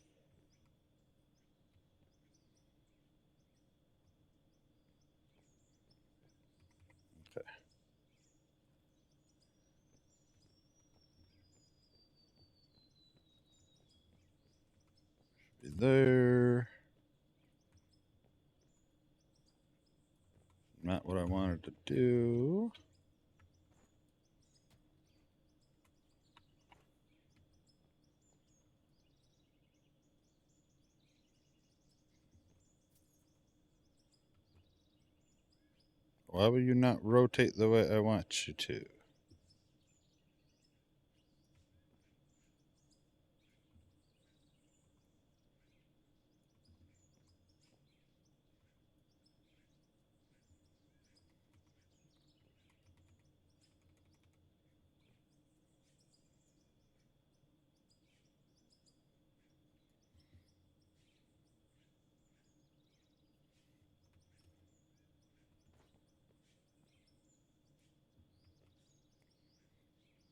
Okay. Be there. Not what I wanted to do. Why will you not rotate the way I want you to?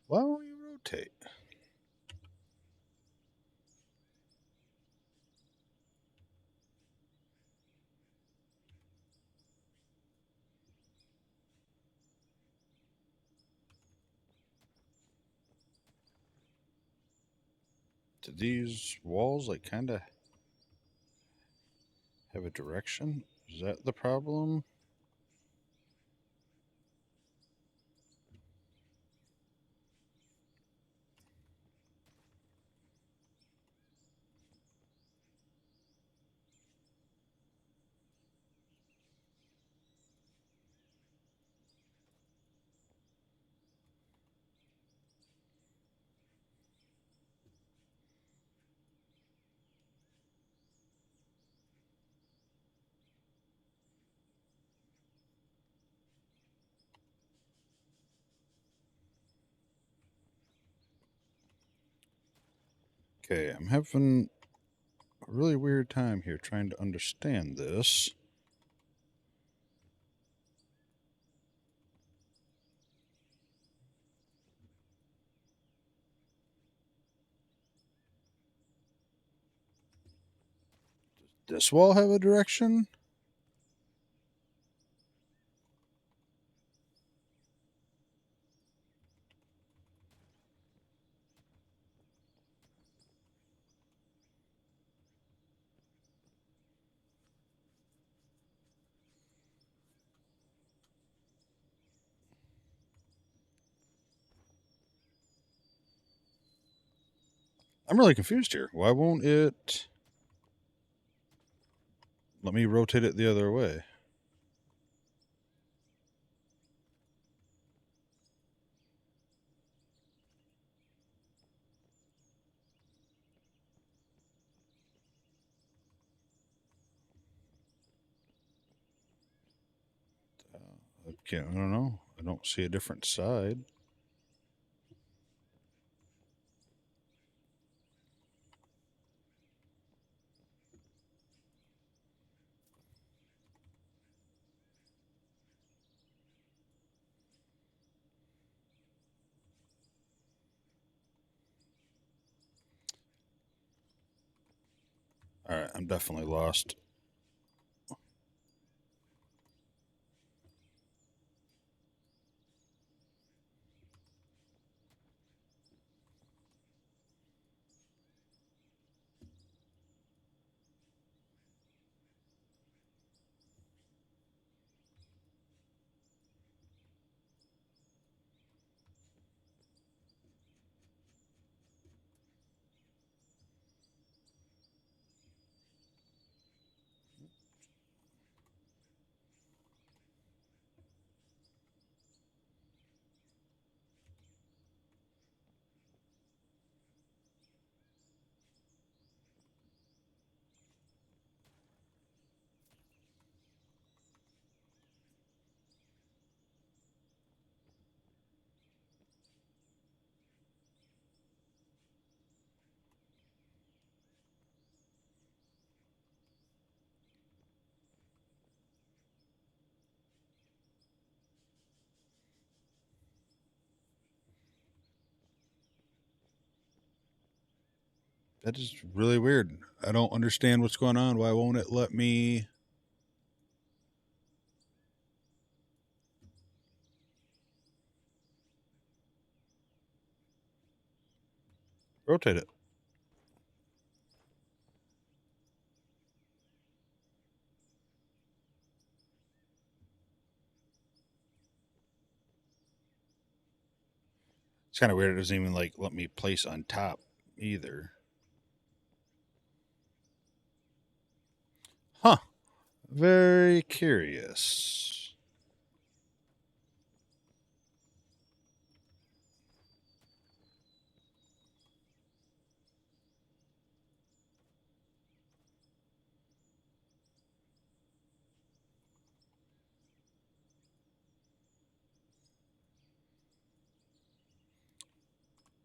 Why won't you rotate? Do these walls like kind of have a direction? Is that the problem? Okay, I'm having a really weird time here trying to understand this. Does this wall have a direction? I'm really confused here. Why won't it let me rotate it the other way? I don't know. I don't see a different side. All right, I'm definitely lost. That is really weird. I don't understand what's going on. Why won't it let me rotate it? It's kind of weird. It doesn't even like let me place on top either. Huh. Very curious.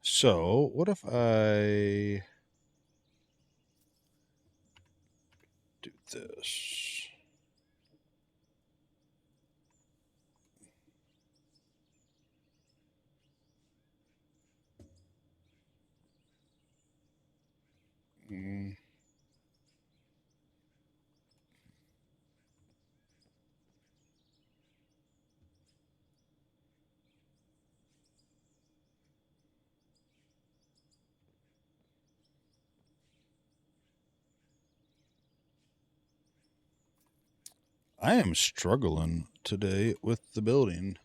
So, what if I do this? Mm, I am struggling today with the building.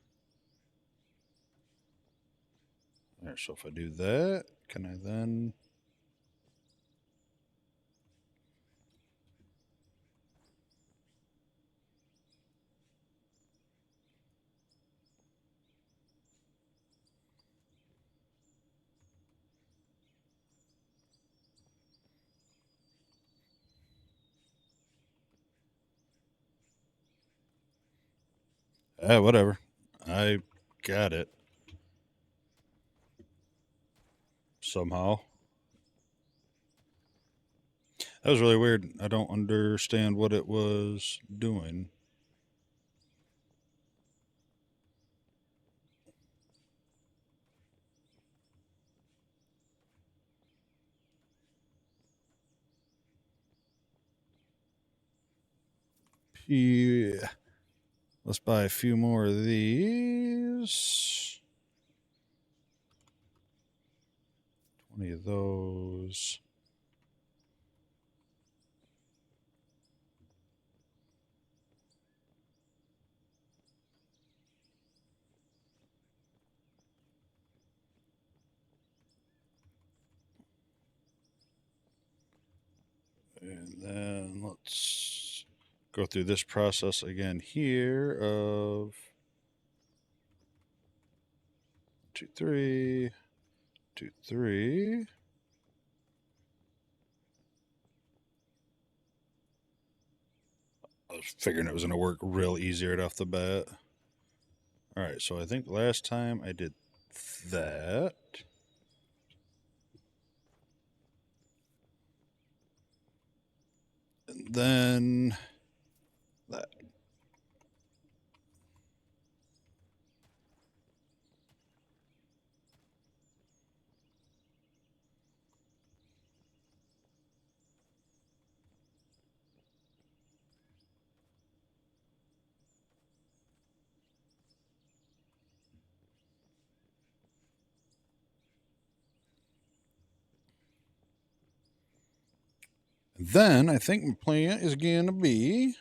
There, so if I do that, can I then... whatever. I got it. Somehow. That was really weird. I don't understand what it was doing. Yeah. Let's buy a few more of these. 20 of those. And then let's go through this process again here of 2, 3, 2, 3. I was figuring it was going to work real easy right off the bat. All right, so I think last time I did that. And then that. Then I think my plan is going to be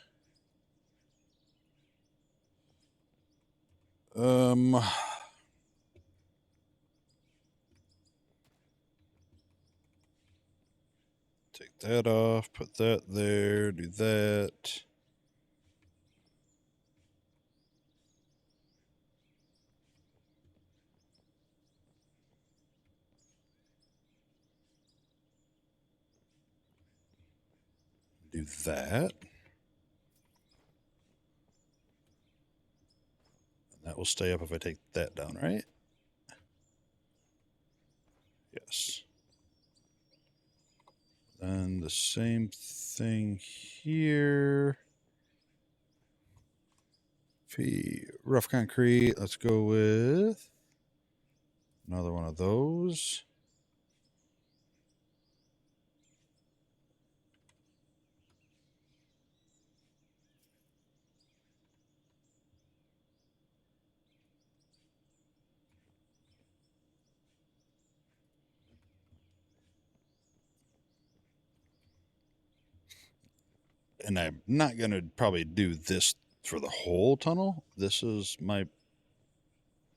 take that off, put that there, do that. Do that. And that will stay up if I take that down, right? Yes. Then the same thing here. Rough concrete, let's go with another one of those. And I'm not going to probably do this for the whole tunnel. This is my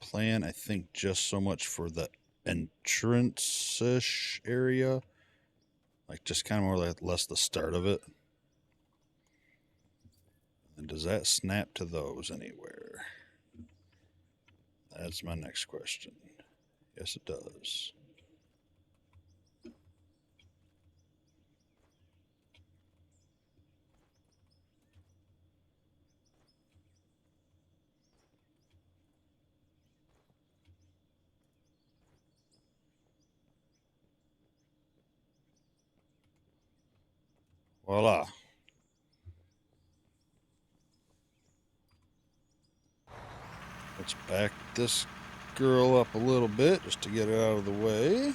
plan, I think, just so much for the entrance-ish area. Like just kind of more or less the start of it. And does that snap to those anywhere? That's my next question. Yes, it does. Voila. Let's back this girl up a little bit just to get it out of the way.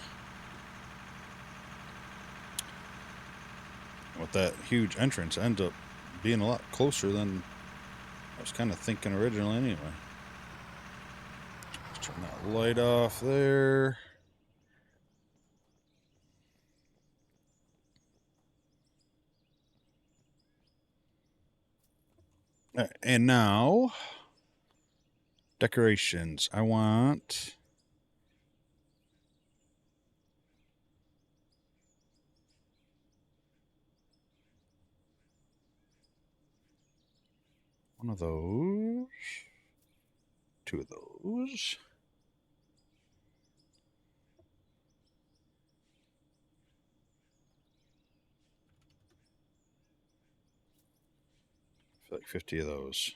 With that huge entrance, ends up being a lot closer than I was kind of thinking originally anyway. Let's turn that light off there. All right, and now decorations. I want one of those, two of those. I feel like 50 of those.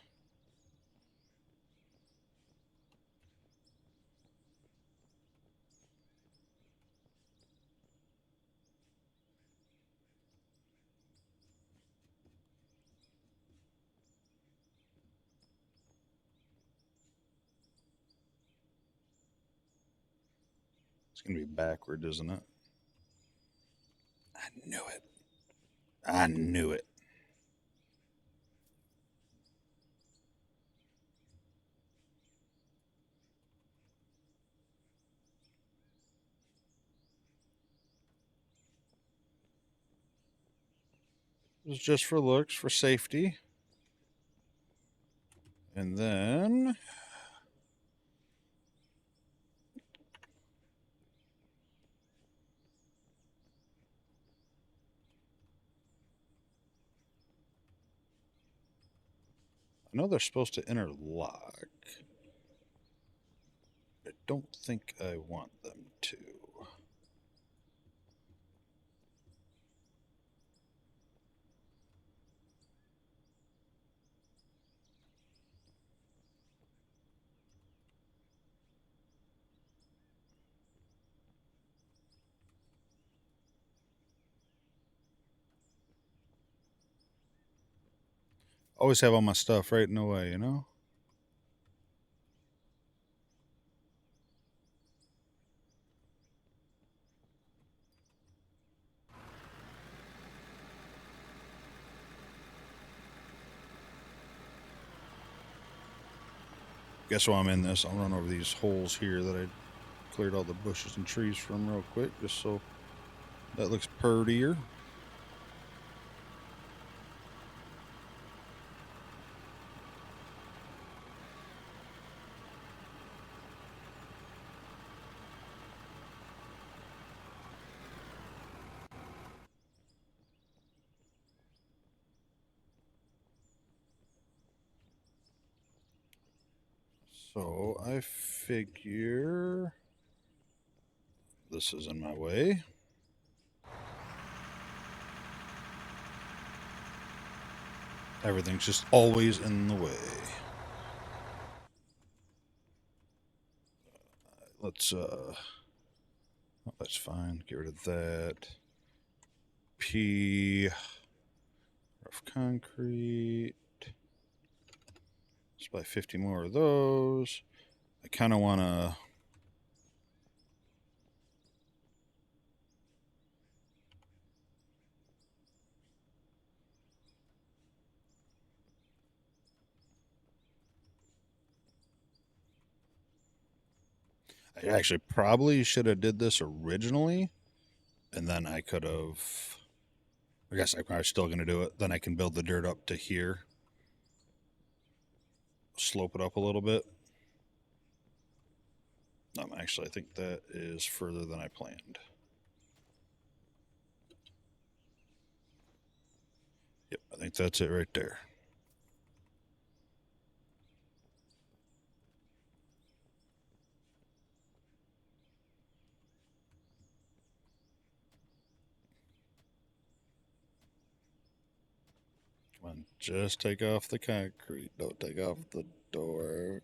It's going to be backward, isn't it? I knew it. I knew it. It was just for looks, for safety. And then I know they're supposed to interlock. I don't think I want them to. Always have all my stuff right in the way, you know? Guess while I'm in this, I'll run over these holes here that I cleared all the bushes and trees from real quick, just so that looks prettier. So I figure this is in my way. Everything's just always in the way. Let's oh, that's fine. Get rid of that. P rough concrete. Let's buy 50 more of those. I kind of want to. I actually probably should have did this originally, and then I could have. I guess I'm probably still going to do it. Then I can build the dirt up to here, slope it up a little bit. Actually, I think that is further than I planned. Yep, I think that's it right there. Come on, just take off the concrete. Don't take off the door.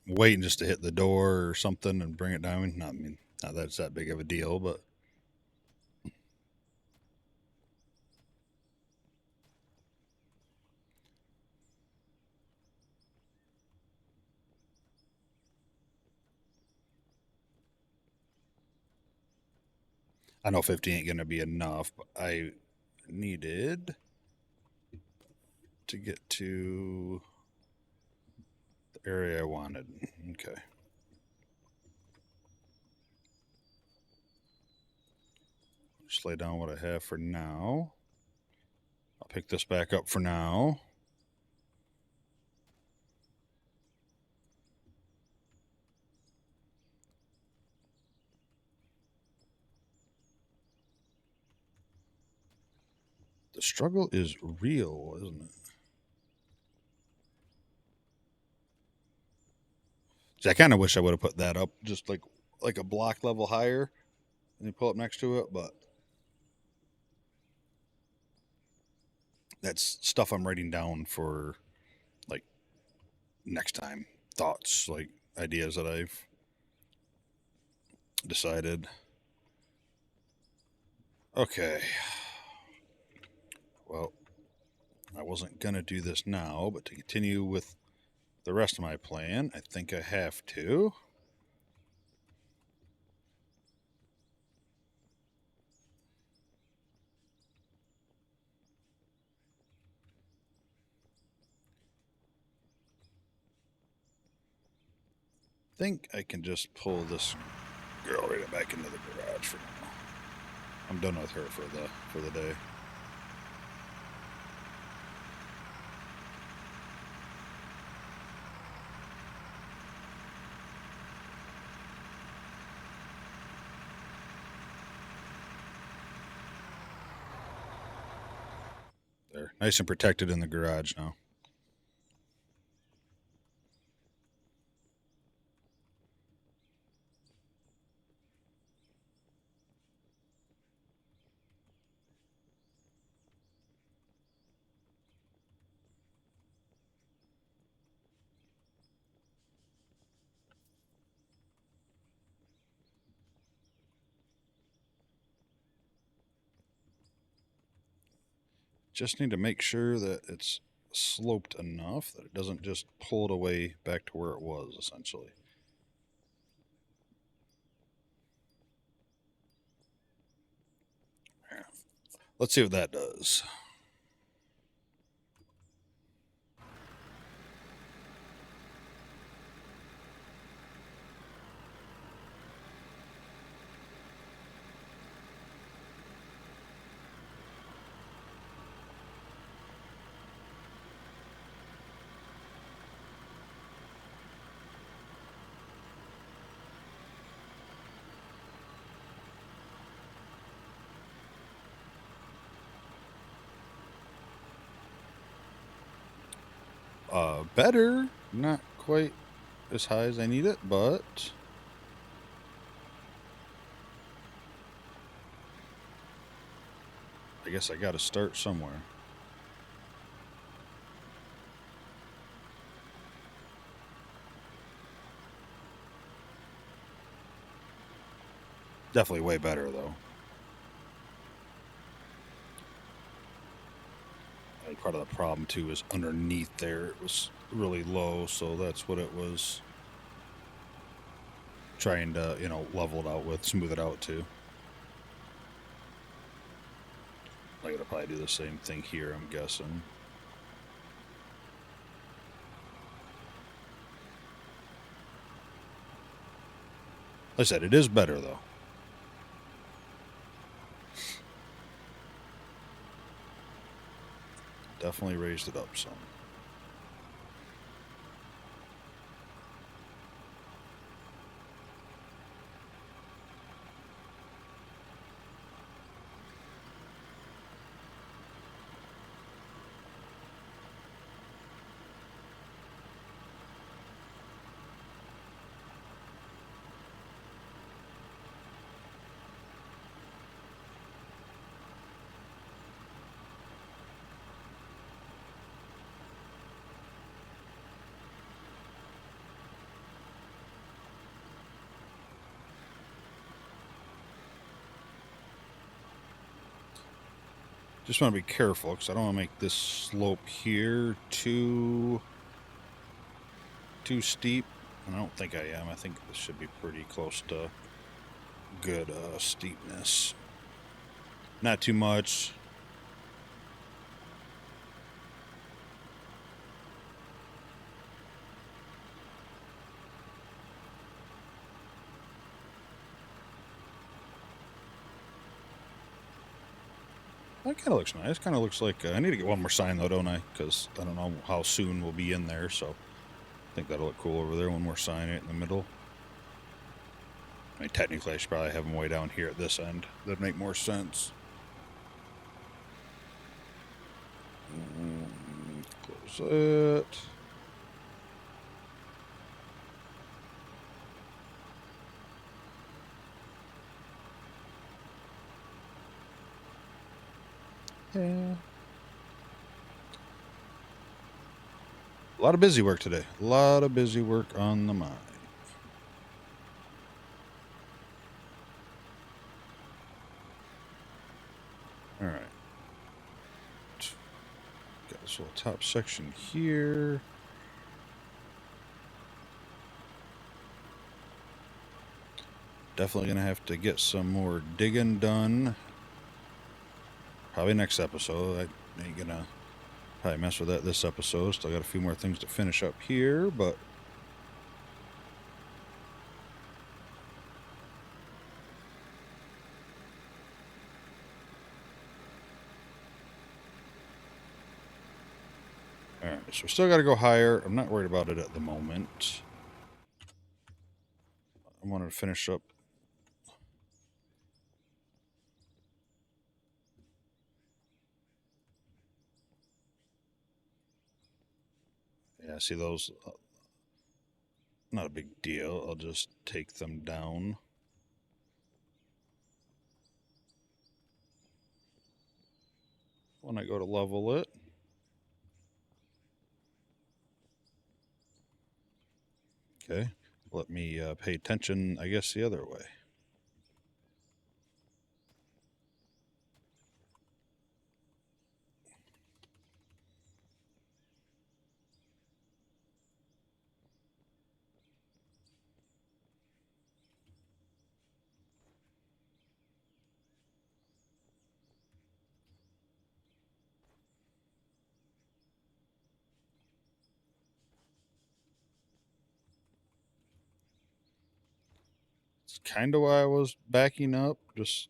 I'm waiting just to hit the door or something and bring it down. Not, I mean, not that it's that big of a deal, but I know 50 ain't going to be enough, but I needed to get to the area I wanted. Okay. Just lay down what I have for now. I'll pick this back up for now. The struggle is real, isn't it? See, I kind of wish I would have put that up just like a block level higher and you pull up next to it, but that's stuff I'm writing down for like next time. Thoughts, like ideas that I've decided. Okay. Well, I wasn't going to do this now, but to continue with the rest of my plan, I think I have to. Think I can just pull this girl right back into the garage for now. I'm done with her for the day. Nice and protected in the garage now. Just need to make sure that it's sloped enough that it doesn't just pull it away back to where it was, essentially. Let's see what that does. Better. Not quite as high as I need it, but I guess I got to start somewhere. Definitely way better, though. I think part of the problem, too, is underneath there it was really low, so that's what it was trying to, level it out with, smooth it out, too. I gotta probably do the same thing here, I'm guessing. Like I said, it is better, though. Definitely raised it up some. Just want to be careful because I don't want to make this slope here too steep. And I don't think I am. I think this should be pretty close to good steepness. Not too much. That kind of looks nice. Kind of looks like I need to get one more sign though, don't I? Because I don't know how soon we'll be in there. So I think that'll look cool over there. One more sign right in the middle. I mean, technically, I should probably have them way down here at this end. That'd make more sense. Close it. Yeah. A lot of busy work today. A lot of busy work on the mine. All right. Got this little top section here. Definitely going to have to get some more digging done. Probably next episode. I ain't going to probably mess with that this episode. Still got a few more things to finish up here, but alright, so we still got to go higher. I'm not worried about it at the moment. I wanted to finish up. Yeah, see those? Not a big deal. I'll just take them down. When I go to level it. Okay, let me pay attention, I guess, the other way. It's kind of why I was backing up, just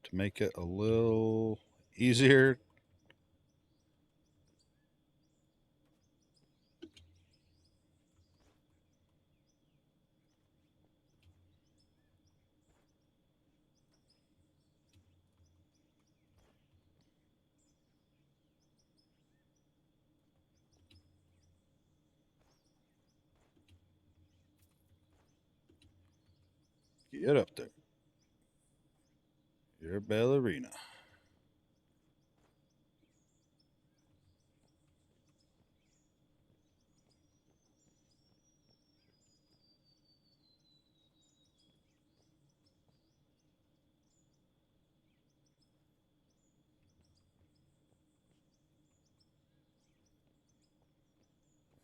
to make it a little easier. Get up there. You're a ballerina.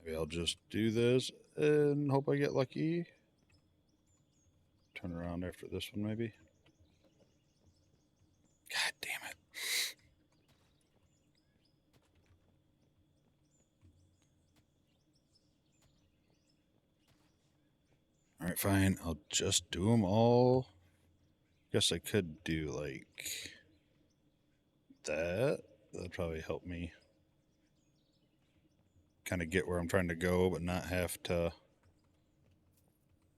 Maybe I'll just do this and hope I get lucky. Turn around after this one, maybe. God damn it. All right, fine. I'll just do them all. Guess I could do like that. That'd probably help me kind of get where I'm trying to go, but not have to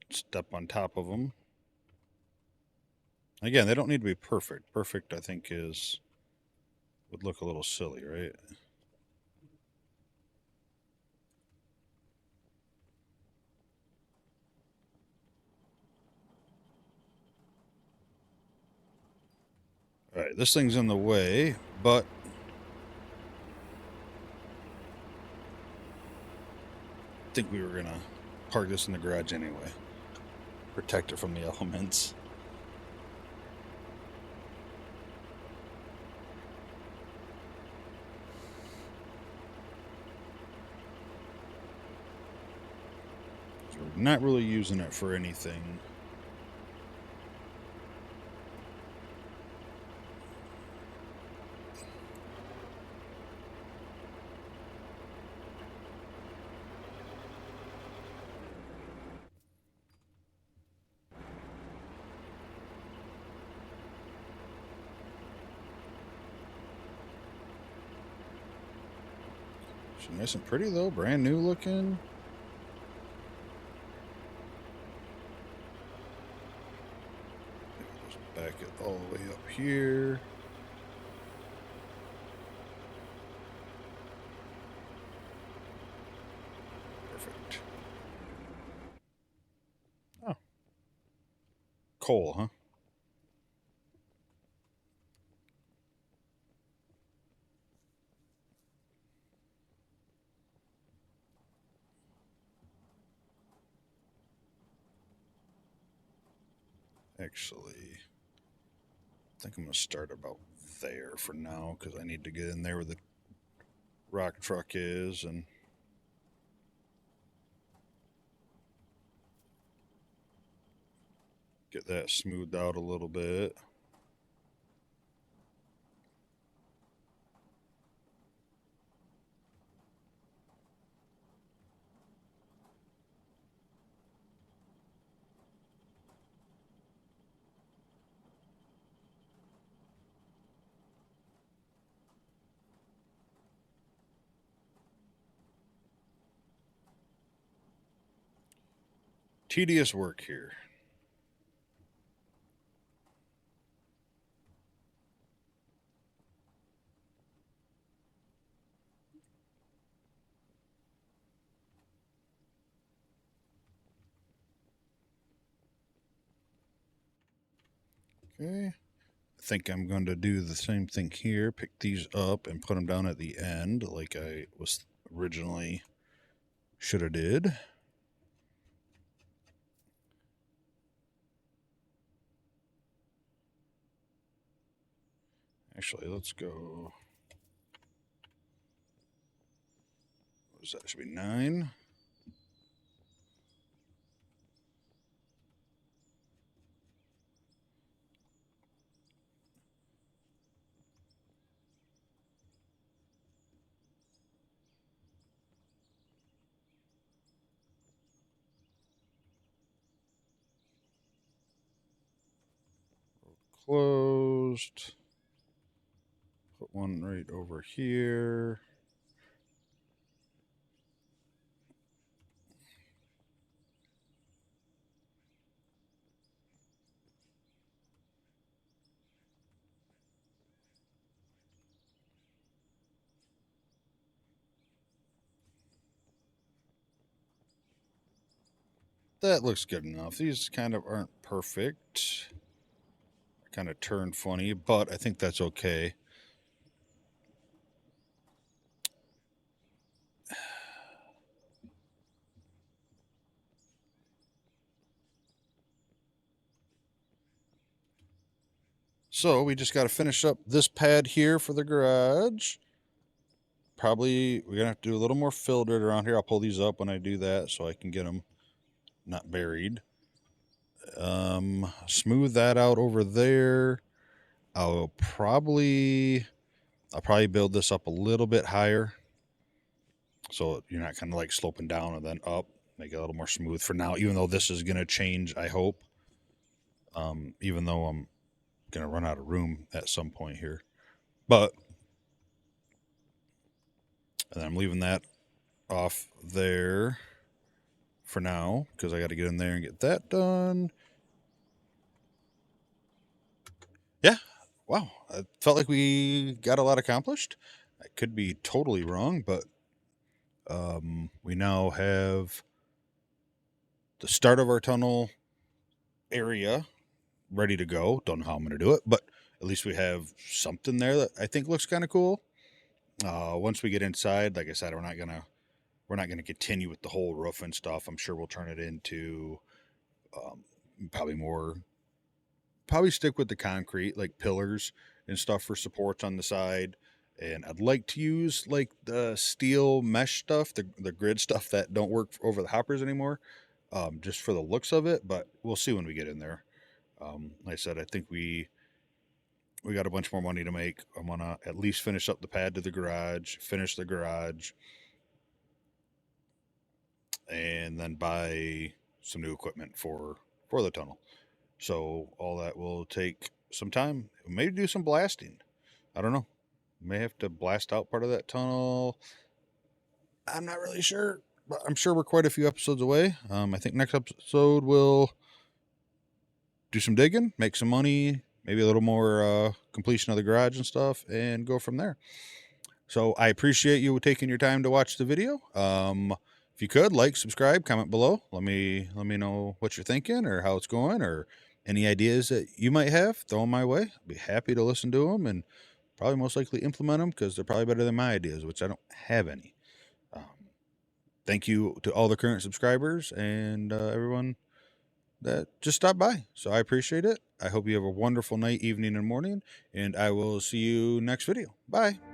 step on top of them. Again, they don't need to be perfect. Perfect, I think, would look a little silly, right? All right, this thing's in the way, but I think we were gonna park this in the garage anyway. Protect it from the elements. So we're not really using it for anything. She's nice and pretty though, brand new looking. Just back it all the way up here. Perfect. Oh. Coal, huh? Actually, I think I'm going to start about there for now because I need to get in there where the rock truck is and get that smoothed out a little bit. Tedious work here. Okay. I think I'm going to do the same thing here. Pick these up and put them down at the end like I was originally should have did. Actually, let's go. What is that? Should be 9. Closed. Put one right over here. That looks good enough. These kind of aren't perfect. Kind of turned funny, but I think that's okay. So we just got to finish up this pad here for the garage. Probably we're going to have to do a little more fill dirt around here. I'll pull these up when I do that so I can get them not buried. Smooth that out over there. I'll probably build this up a little bit higher so you're not kind of like sloping down and then up. Make it a little more smooth for now, even though this is going to change, I hope. Even though I'm going to run out of room at some point here. But, and then I'm leaving that off there for now because I got to get in there and get that done. Yeah. Wow. I felt like we got a lot accomplished. I could be totally wrong, but we now have the start of our tunnel area ready to go. Don't know how I'm going to do it, but at least we have something there that I think looks kind of cool. Once we get inside, like I said, we're not gonna continue with the whole roof and stuff. I'm sure we'll turn it into probably stick with the concrete, like pillars and stuff for supports on the side. And I'd like to use like the steel mesh stuff, the grid stuff that don't work over the hoppers anymore, just for the looks of it. But we'll see when we get in there. Like I said, I think we got a bunch more money to make. I'm gonna at least finish up the pad to the garage, finish the garage, and then buy some new equipment for the tunnel. So all that will take some time. Maybe do some blasting. I don't know. May have to blast out part of that tunnel. I'm not really sure, but I'm sure we're quite a few episodes away. I think next episode we'll do some digging, make some money, maybe a little more completion of the garage and stuff, and go from there. So I appreciate you taking your time to watch the video. If you could, like, subscribe, comment below. Let me know what you're thinking or how it's going or any ideas that you might have. Throw them my way. I'd be happy to listen to them and probably most likely implement them because they're probably better than my ideas, which I don't have any. Thank you to all the current subscribers and everyone that just stopped by. So I appreciate it. I hope you have a wonderful night, evening, and morning, and I will see you next video. Bye.